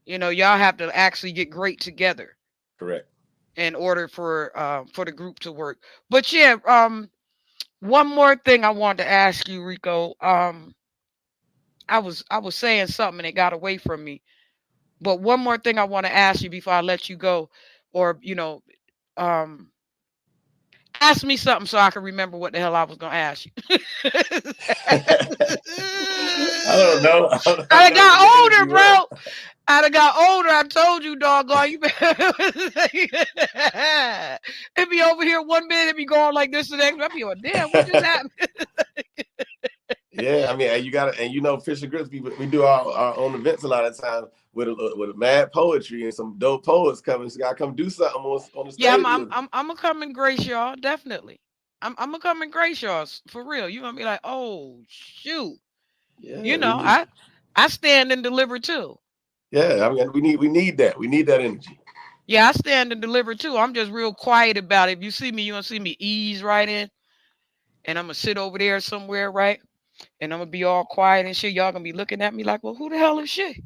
You know, y'all have to actually get great together Correct. in order for the group to work. But yeah, one more thing I wanted to ask you, Rico. I was saying something and it got away from me. But one more thing I want to ask you before I let you go, or um, ask me something so I can remember what the hell I was gonna ask you. I don't know. I'm I trying to get the got older, energy well. bro. I done got older. I told you, doggone. You it be over here one minute, it be going like this the next. I be like, damn, what just happened? Yeah, I mean, and you got to, and Fish and Grits, we do our own events a lot of times with a mad poetry and some dope poets coming. So you gotta come do something on the Yeah, stage with us. I'm gonna come and grace y'all, definitely. I'm gonna come and grace y'all for real. You gonna be like, oh shoot. Yeah, You know, I stand and deliver too. yeah. I mean, we need that. We need that energy. Yeah, I stand and deliver too. I'm just real quiet about it. If you see me, you're gonna see me ease right in, and I'm gonna sit over there somewhere, right? And I'm gonna be all quiet and shit. Y'all gonna be looking at me like, well, who the hell is she?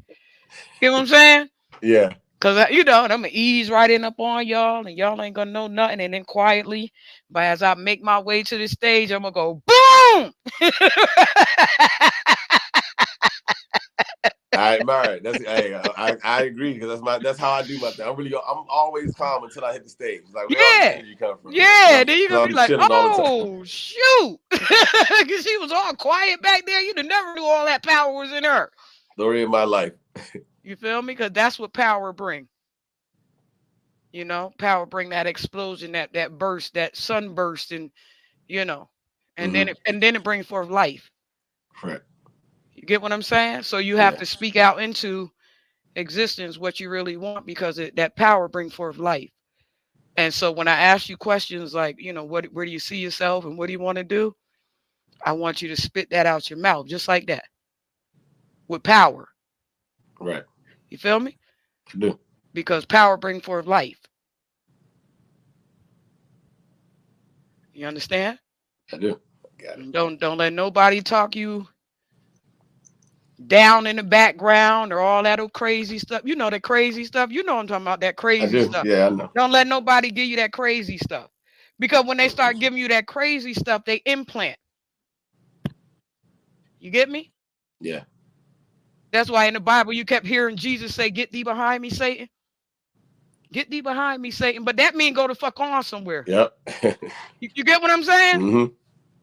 You know what I'm saying? Yeah. Cause and I'm gonna ease right in up on y'all, and y'all ain't gonna know nothing. And then quietly, but as I make my way to the stage, I'm gonna go boom. I admire it. Hey, I agree because that's how I do my thing. I'm always calm until I hit the stage. Like where all this Yeah. energy come from? Yeah, then you're Because gonna I'll be be like, chilling all the time. oh shoot. Cause she was all quiet back there. You'd have never knew all that power was in her. Story of my life. You feel me? Cause that's what power bring. You know, power bring that explosion, that burst, that sunburst, and and then it brings forth life. Correct. You get what I'm saying? So you have Yeah. to speak out into existence what you really want because that power brings forth life. And so when I ask you questions like, where do you see yourself and what do you want to do? I want you to spit that out your mouth just like that with power. Right. You feel me? I do. Because power brings forth life. You understand? I do. Got it. Don't let nobody talk you down in the background or all that old crazy stuff. You know that crazy stuff. You know what I'm talking about, that I crazy do. stuff. Yeah, I know. Don't let nobody give you that crazy stuff. Because when they start giving you that crazy stuff, they implant. You get me? Yeah. That's why in the Bible you kept hearing Jesus say, "Get thee behind me, Satan. Get thee behind me, Satan." But that means go the fuck on somewhere. Yep. You get what I'm saying? Mm-hmm.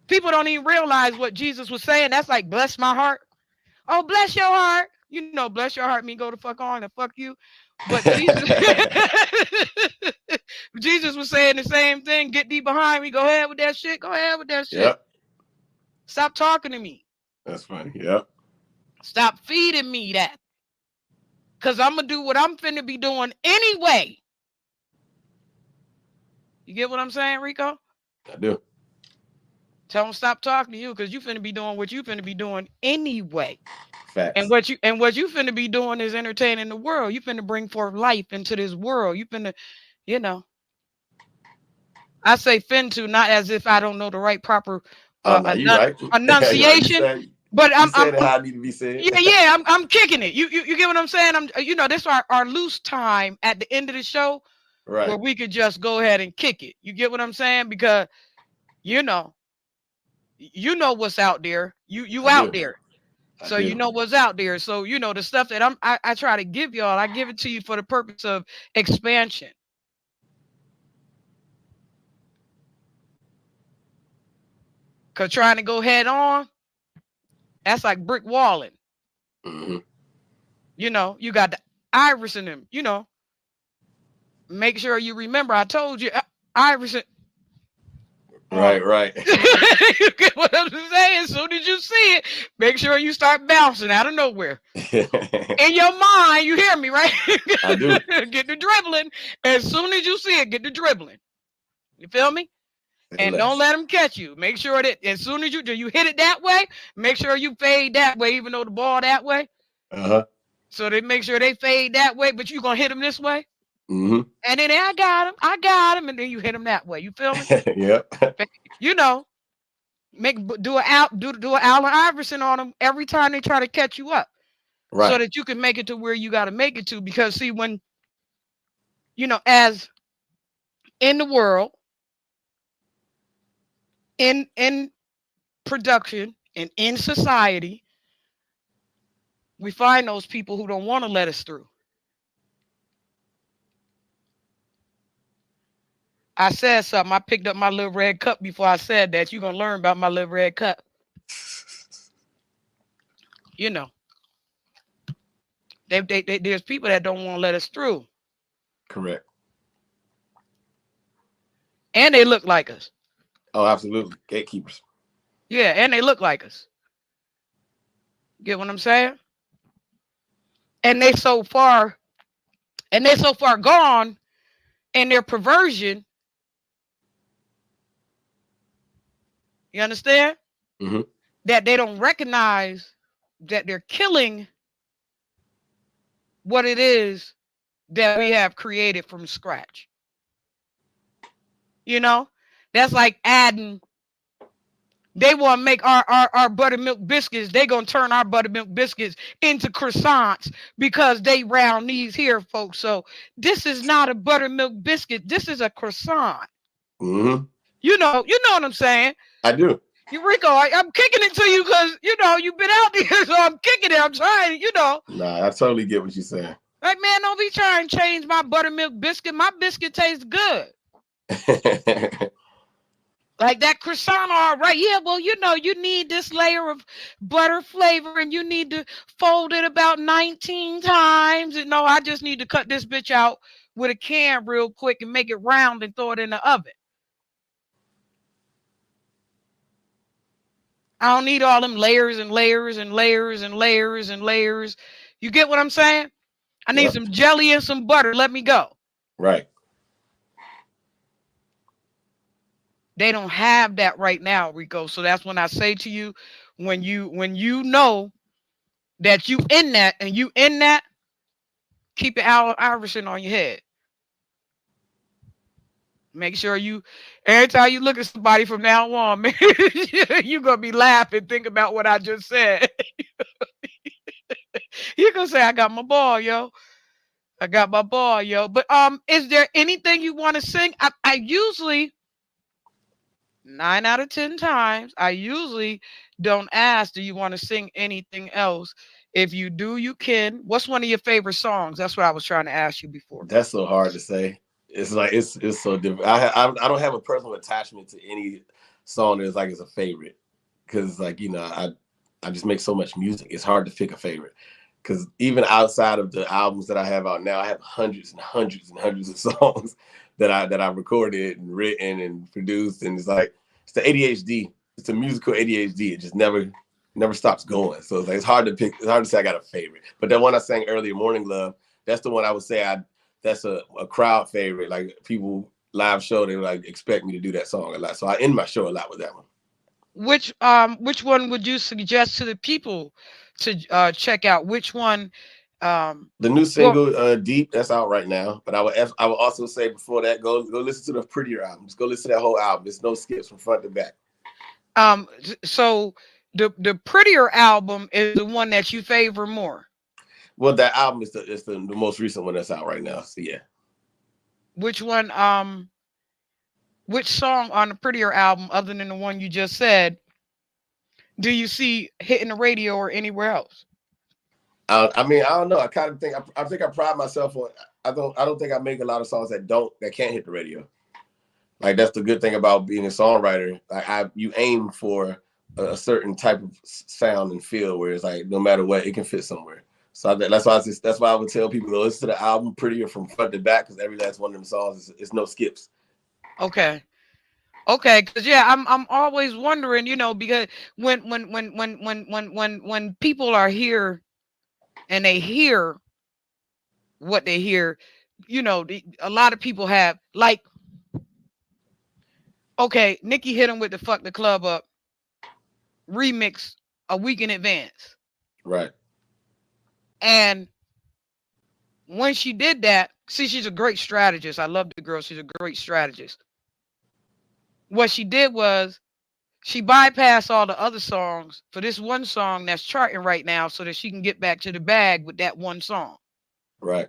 People don't even realize what Jesus was saying. That's like, bless my heart. Oh, bless your heart. You know, bless your heart mean go the fuck on and fuck you. But Jesus, Jesus was saying the same thing. Get thee behind me. Go ahead with that shit. Go ahead with that shit. Yep. Stop talking to me. That's funny. Yep. Stop feeding me that. Because I'm going to do what I'm finna be doing anyway. You get what I'm saying, Rico? I do. Tell them stop talking to you because you finna be doing what you finna be doing anyway. Facts. And what you finna be doing is entertaining the world. You finna bring forth life into this world. You finna, I say fin to not as if I don't know the right proper Oh no, you right. enunciation. But you said it how it need to be said. Yeah, I'm kicking it. You get what I'm saying? This is our loose time at the end of the show, right, where we could just go ahead and kick it. You get what I'm saying? Because you know what's out there. You out there. So you know what's out there. So the stuff that I try to give y'all, I give it to you for the purpose of expansion. Cause trying to go head on, that's like brick walling. Mm-hmm. You got the iris in them. Make sure you remember. I told you, Iverson. Right. You get what I'm saying? As soon as you see it, make sure you start bouncing out of nowhere. In your mind, you hear me, right? I do. Get the dribbling. As soon as you see it, get the dribbling. You feel me? And don't let them catch you. Make sure that as soon as you hit it that way, make sure you fade that way, even though the ball that way. So they make sure they fade that way, but you're going to hit them this way. And then I got him. And then you hit them that way. You feel me? Yep. You know, do an Allen Iverson on them every time they try to catch you up. Right. So that you can make it to where you got to make it to. Because see, when, as in the world, in production and in society, we find those people who don't want to let us through. I said something. I picked up my little red cup before I said that. You're going to learn about my little red cup. There's people that don't want to let us through. Correct. And they look like us. Oh, absolutely. Gatekeepers. Yeah, and they look like us. Get what I'm saying? And they so far gone in their perversion. You understand? That they don't recognize that they're killing what it is that we have created from scratch. That's like adding. They want to make our buttermilk biscuits. They going to turn our buttermilk biscuits into croissants because they round these here, folks. So this is not a buttermilk biscuit. This is a croissant. You know what I'm saying? I do. RICO, I'm kicking it to you because, you've been out there, so I'm kicking it. I'm trying, Nah, I totally get what you're saying. Like, man, don't be trying to change my buttermilk biscuit. My biscuit tastes good. Like that croissant, all right. Yeah, well, you need this layer of butter flavor and you need to fold it about 19 times. And no, I just need to cut this bitch out with a can real quick and make it round and throw it in the oven. I don't need all them layers and layers and layers and layers and layers. You get what I'm saying? I need some jelly and some butter. Let me go. Right. They don't have that right now, RICO. So that's when I say to you, when you know that you in that and you in that, keep it Allen Iverson on your head. Make sure every time you look at somebody from now on, man, you're going to be laughing, think about what I just said. You're going to say, I got my ball, yo. I got my ball, yo. But is there anything you want to sing? I usually, 9 out of 10 times, I usually don't ask, do you want to sing anything else? If you do, you can. What's one of your favorite songs? That's what I was trying to ask you before. That's so hard to say. It's like it's so different. I don't have a personal attachment to any song that's like it's a favorite, because like I just make so much music. It's hard to pick a favorite, because even outside of the albums that I have out now, I have hundreds and hundreds and hundreds of songs that I've recorded and written and produced, and it's like it's the ADHD. It's a musical ADHD. It just never stops going. So it's, like, it's hard to pick. It's hard to say I got a favorite. But that one I sang earlier, Morning Love, that's the one I would say that's a crowd favorite. Like people live show, they would like expect me to do that song a lot. So I end my show a lot with that one. Which one would you suggest to the people to check out? Which one? The new single, Deep, that's out right now. But I would also say before that, go listen to the Prettier album. Just go listen to that whole album. There's no skips from front to back. So the Prettier album is the one that you favor more. Well, that album is the most recent one that's out right now. So yeah. Which one? Which song on the Prettier album, other than the one you just said, do you see hitting the radio or anywhere else? I mean, I don't know. I kind of think I pride myself on. I don't think I make a lot of songs that can't hit the radio. Like that's the good thing about being a songwriter. Like you aim for a certain type of sound and feel where it's like no matter what, it can fit somewhere. So that's why I would tell people to listen to the album Prettier from front to back, because every last one of them songs is no skips. Okay. Okay, because yeah, I'm always wondering, because when people are here and they hear what they hear, a lot of people have like, okay, Nikki hit him with the "Fuck the Club Up" remix a week in advance, Right. and when she did that, see, she's a great strategist. I love the girl. She's a great strategist. What she did was she bypassed all the other songs for this one song that's charting right now so that she can get back to the bag with that one song. Right.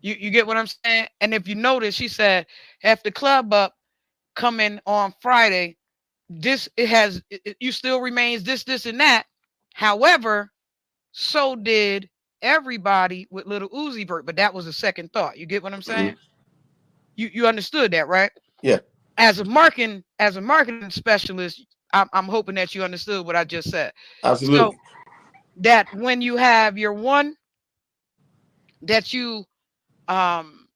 You get what I'm saying? And if you notice, she said, "F the Club Up" coming on Friday. You still remains this, and that. However, so did everybody with Little Uzi Vert, but that was a second thought. You get what I'm saying? Mm-hmm. You understood that, right? Yeah. As a marketing specialist, I'm hoping that you understood what I just said. So Absolutely. that when you have your one that you um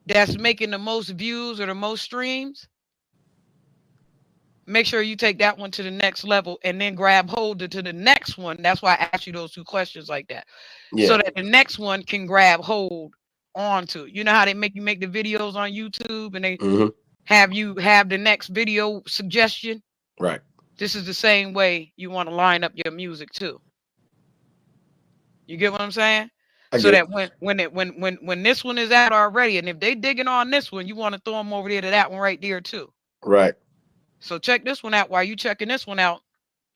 that's making the most views or the most streams, make sure you take that one to the next level and then grab hold to the next one. That's why I asked you those two questions like that. So Yeah. that the next one can grab hold onto. You know how they make the videos on YouTube and they Mm-hmm. have you have the next video suggestion? Right. This is the same way you want to line up your music too. You get what I'm saying? I So get it. that when this one is out already, and if they digging on this one, you want to throw them over there to that one right there too. Right. So check this one out while you checking this one out.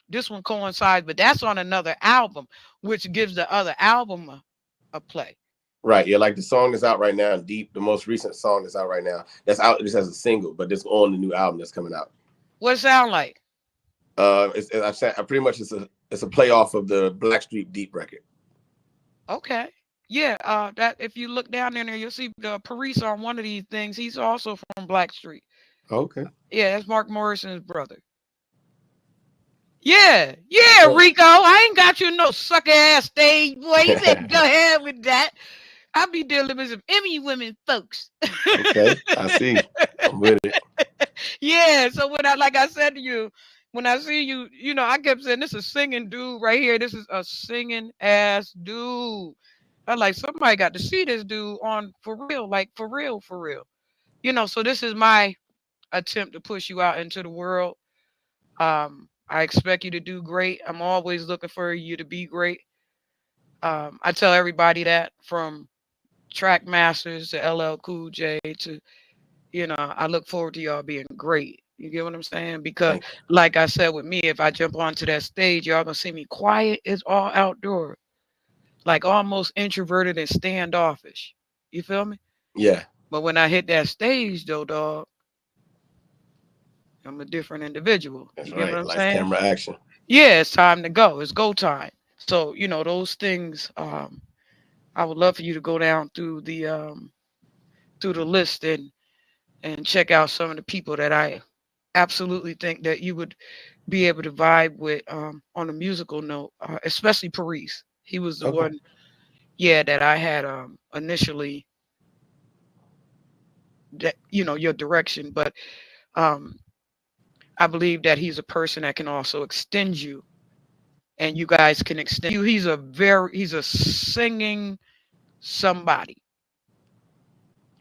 This one coincides, but that's on another album, which gives the other album a play. Right. Yeah. Like the song that's out right now, Deep, the most recent song that's out right now. That's out just as a single, but it's on the new album that's coming out. What it sound like? I pretty much it's a play off of the Blackstreet Deep record. Okay. Yeah, that if you look down there, you'll see the Paris on one of these things. He's also from Blackstreet. Okay. Yeah, that's Mark Morrison's brother. Yeah, Oh. Rico. I ain't got you no sucker ass stage boy. You better go ahead with that. I be dealing with some Emmy women folks. Okay. I see. I'm with it. Yeah, so like I said to you, when I see you, I kept saying this is a singing dude right here. This is a singing ass dude. I like somebody got to see this dude on for real, like for real, for real. So this is my attempt to push you out into the world. I expect you to do great. I'm always looking for you to be great. I tell everybody that from Track Masters to LL Cool J to, I look forward to y'all being great. You get what I'm saying? Because, Thank you. like I said, with me, if I jump onto that stage, y'all gonna see me quiet. It's all outdoor, like almost introverted and standoffish. You feel me? Yeah. But when I hit that stage, though, dog, I'm a different individual. That's You get what right. I'm Lights, saying? camera, action. Yeah, it's time to go. It's go time. So, those things. I would love for you to go down through the list and check out some of the people that I absolutely think that you would be able to vibe with on a musical note, especially Paris. He was the Okay. one, yeah, that I had initially that your direction, but um, I believe that he's a person that can also extend you, and you guys can extend you. He's a singing somebody.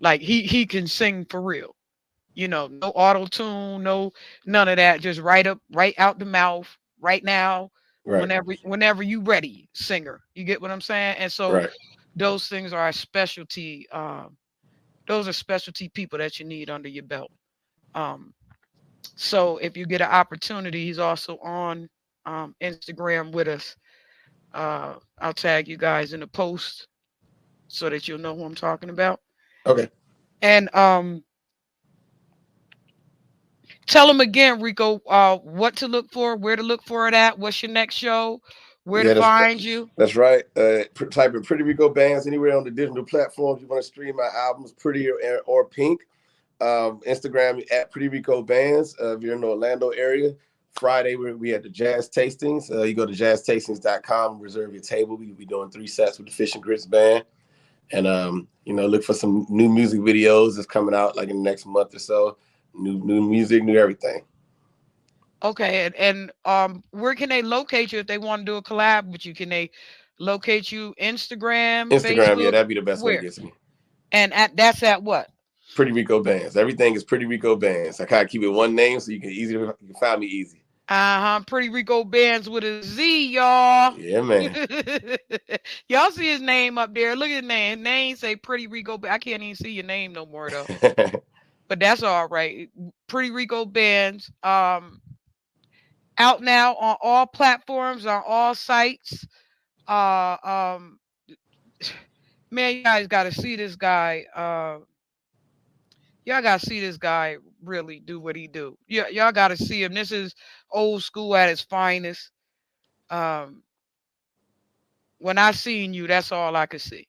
Like he can sing for real. No auto tune, no none of that. Just right out the mouth, right now, Right. whenever you ready, singer. You get what I'm saying? And so Right. those things are a specialty. Those are specialty people that you need under your belt. Um, so if you get an opportunity, he's also on Instagram with us. I'll tag you guys in the post so that you'll know who I'm talking about. Okay. And tell them again, Rico, what to look for, where to look for it at, what's your next show, where to Yeah, find you. that's right. Type in Pretty Rico Bands anywhere on the digital platforms you want to stream my albums, Pretty or Pink. Instagram at Pretty Rico Bands. If you're in the Orlando area, Friday we at the Jazz Tastings. You go to jazztastings.com, reserve your table. We be doing 3 sets with the Fish and Grits Band. And look for some new music videos that's coming out like in the next month or so. new music, new everything. Okay, and where can they locate you if they want to do a collab with you? Can they locate you Instagram, Instagram, yeah, Facebook, that'd be the best way to where? get to me. And that's at what? Pretty Rico Bands. Everything is Pretty Rico Bands. I kind of keep it one name so you can find me easy. Pretty Rico Bands with a Z, y'all. Yeah, man. Y'all see his name up there. Look at his name. His name say Pretty Rico. I can't even see your name no more though. But that's all right. Pretty Rico Bands. Out now on all platforms, on all sites. Uh um Man, you guys gotta see this guy. Y'all gotta see this guy really do what he do. Yeah, y'all gotta see him. This is old school at its finest. Um, when I seen you, that's all I could see.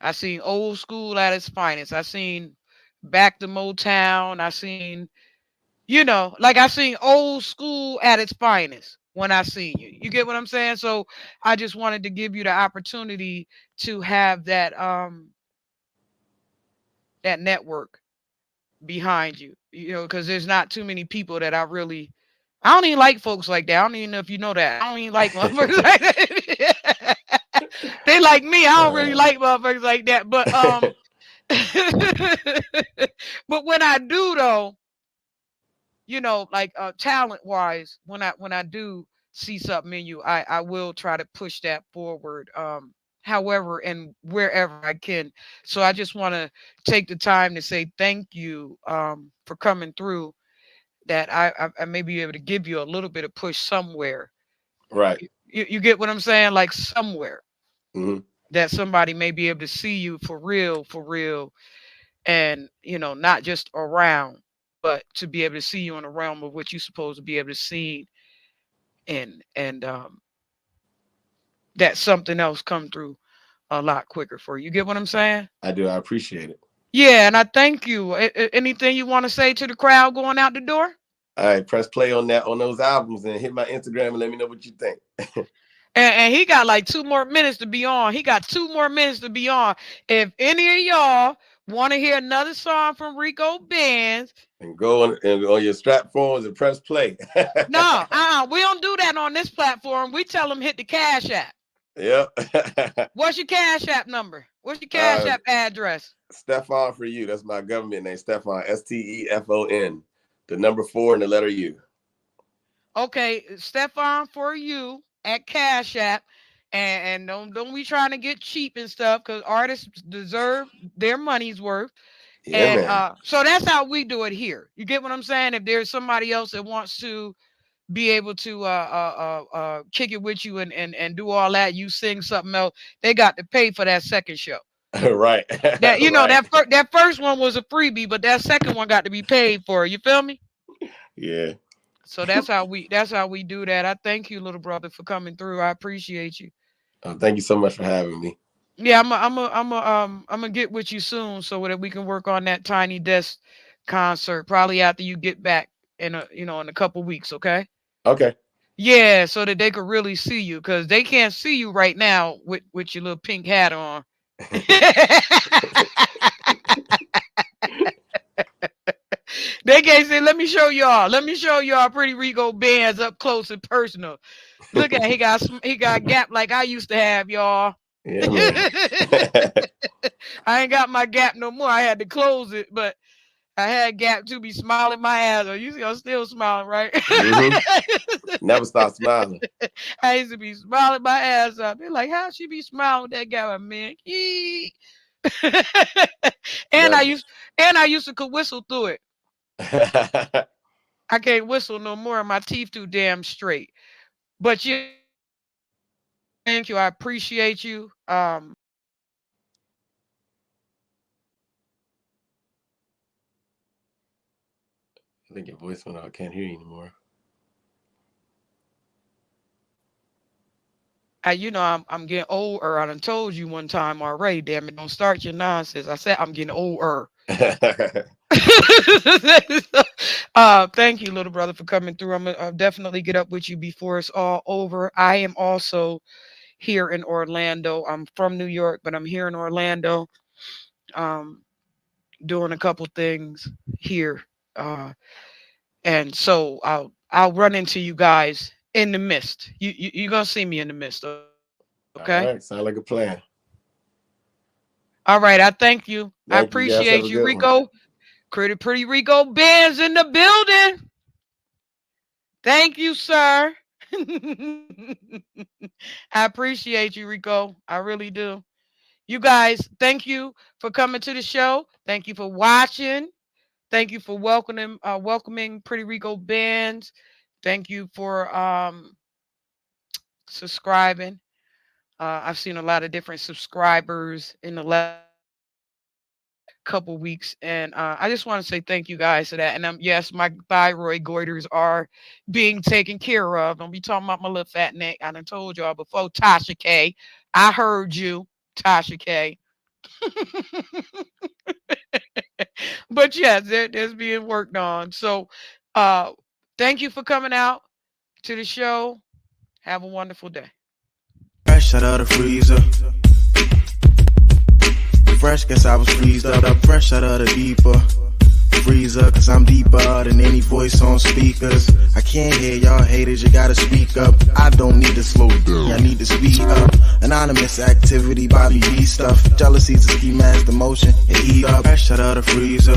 I seen old school at its finest. I seen back to Motown. I seen, like I seen old school at its finest when I seen you. You get what I'm saying? So I just wanted to give you the opportunity to have that network behind you, because there's not too many people that I don't even like folks like that. I don't even know if you know that. I don't even like motherfuckers like that. They like me. I don't really like motherfuckers like that. But but when I do though, like talent wise, when I do see something in you, I will try to push that forward. However and wherever I can. So I just want to take the time to say thank you for coming through, that I may be able to give you a little bit of push somewhere. Right. You get what I'm saying? Like somewhere Hmm. that somebody may be able to see you for real, and not just around, but to be able to see you in the realm of what you're supposed to be able to see, and that something else come through a lot quicker for you. You get what I'm saying? I do. I appreciate it. Yeah, and I thank you. Anything you want to say to the crowd going out the door? All right, press play on those albums and hit my Instagram and let me know what you think. And he got like 2 more minutes to be on. He got 2 more minutes to be on. If any of y'all want to hear another song from Rico Bands, and go on your strap phones and press play. no, we don't do that on this platform. We tell them hit the Cash App. Yep. What's your Cash App number? What's your Cash App address? Stefan for you. That's my government name. Stefan. STEFON. The number 4 and the letter U. Okay, Stefan for you at Cash App. And don't be trying to get cheap and stuff, because artists deserve their money's worth. Yeah, And man. so that's how we do it here. You get what I'm saying? If there's somebody else that wants to be able to kick it with you and do all that, you sing something else, they got to pay for that second show. Right. That Right. that first one was a freebie, but that second one got to be paid for. You feel me? Yeah. So that's how we do that. I thank you, little brother, for coming through. I appreciate you. Thank you so much for having me. Yeah, I'm gonna get with you soon so that we can work on that Tiny Desk concert. Probably after you get back in a couple weeks. Okay. Okay. Yeah, so that they could really see you, because they can't see you right now with your little pink hat on. They can't say, let me show y'all. Let me show y'all Pretty Rico Bands up close and personal. Look at, he got gap like I used to have, y'all. Yeah, man. I ain't got my gap no more. I had to close it, but I had gap to be smiling my ass off. You see, I'm still smiling, right? Hmm. Never stop smiling. I used to be smiling my ass off. They're like, how she be smiling with that guy, man? and I Never. used and I used to could whistle through it. I can't whistle no more. My teeth too damn straight. But thank you. I appreciate you. I think your voice went out. I can't hear you anymore. I'm getting older. I done told you one time already. Damn it! Don't start your nonsense. I said I'm getting older. Thank you, little brother, for coming through. I'm gonna definitely get up with you before it's all over. I am also here in Orlando. I'm from New York, but I'm here in Orlando, um, doing a couple things here. And so I'll run into you guys in the mist. You're gonna see me in the mist, okay? All right, sound like a plan. All right, I thank you. I Thank you guys. Have appreciate a you, good one. Rico. Pretty Rico BANDZ in the building. Thank you, sir. I appreciate you, Rico. I really do. You guys, thank you for coming to the show. Thank you for watching. Thank you for welcoming Pretty Rico BANDZ. Thank you for subscribing. I've seen a lot of different subscribers in the last couple weeks, and I just want to say thank you guys for that. And yes, my thyroid goiters are being taken care of. Don't be talking about my little fat neck. I done told y'all before. Tasha K, I heard you, Tasha K. But yes, there's being worked on. So thank you for coming out to the show. Have a wonderful day. Fresh out of the freezer. Fresh, guess I was freezed up. Fresh out of the deeper freezer, cause I'm deeper than any voice on speakers. I can't hear y'all haters, you gotta speak up. I don't need to slow down, I need to speed up. Anonymous activity, Bobby B stuff. Jealousy's a ski mask, the motion, and eat up. Fresh out of the freezer.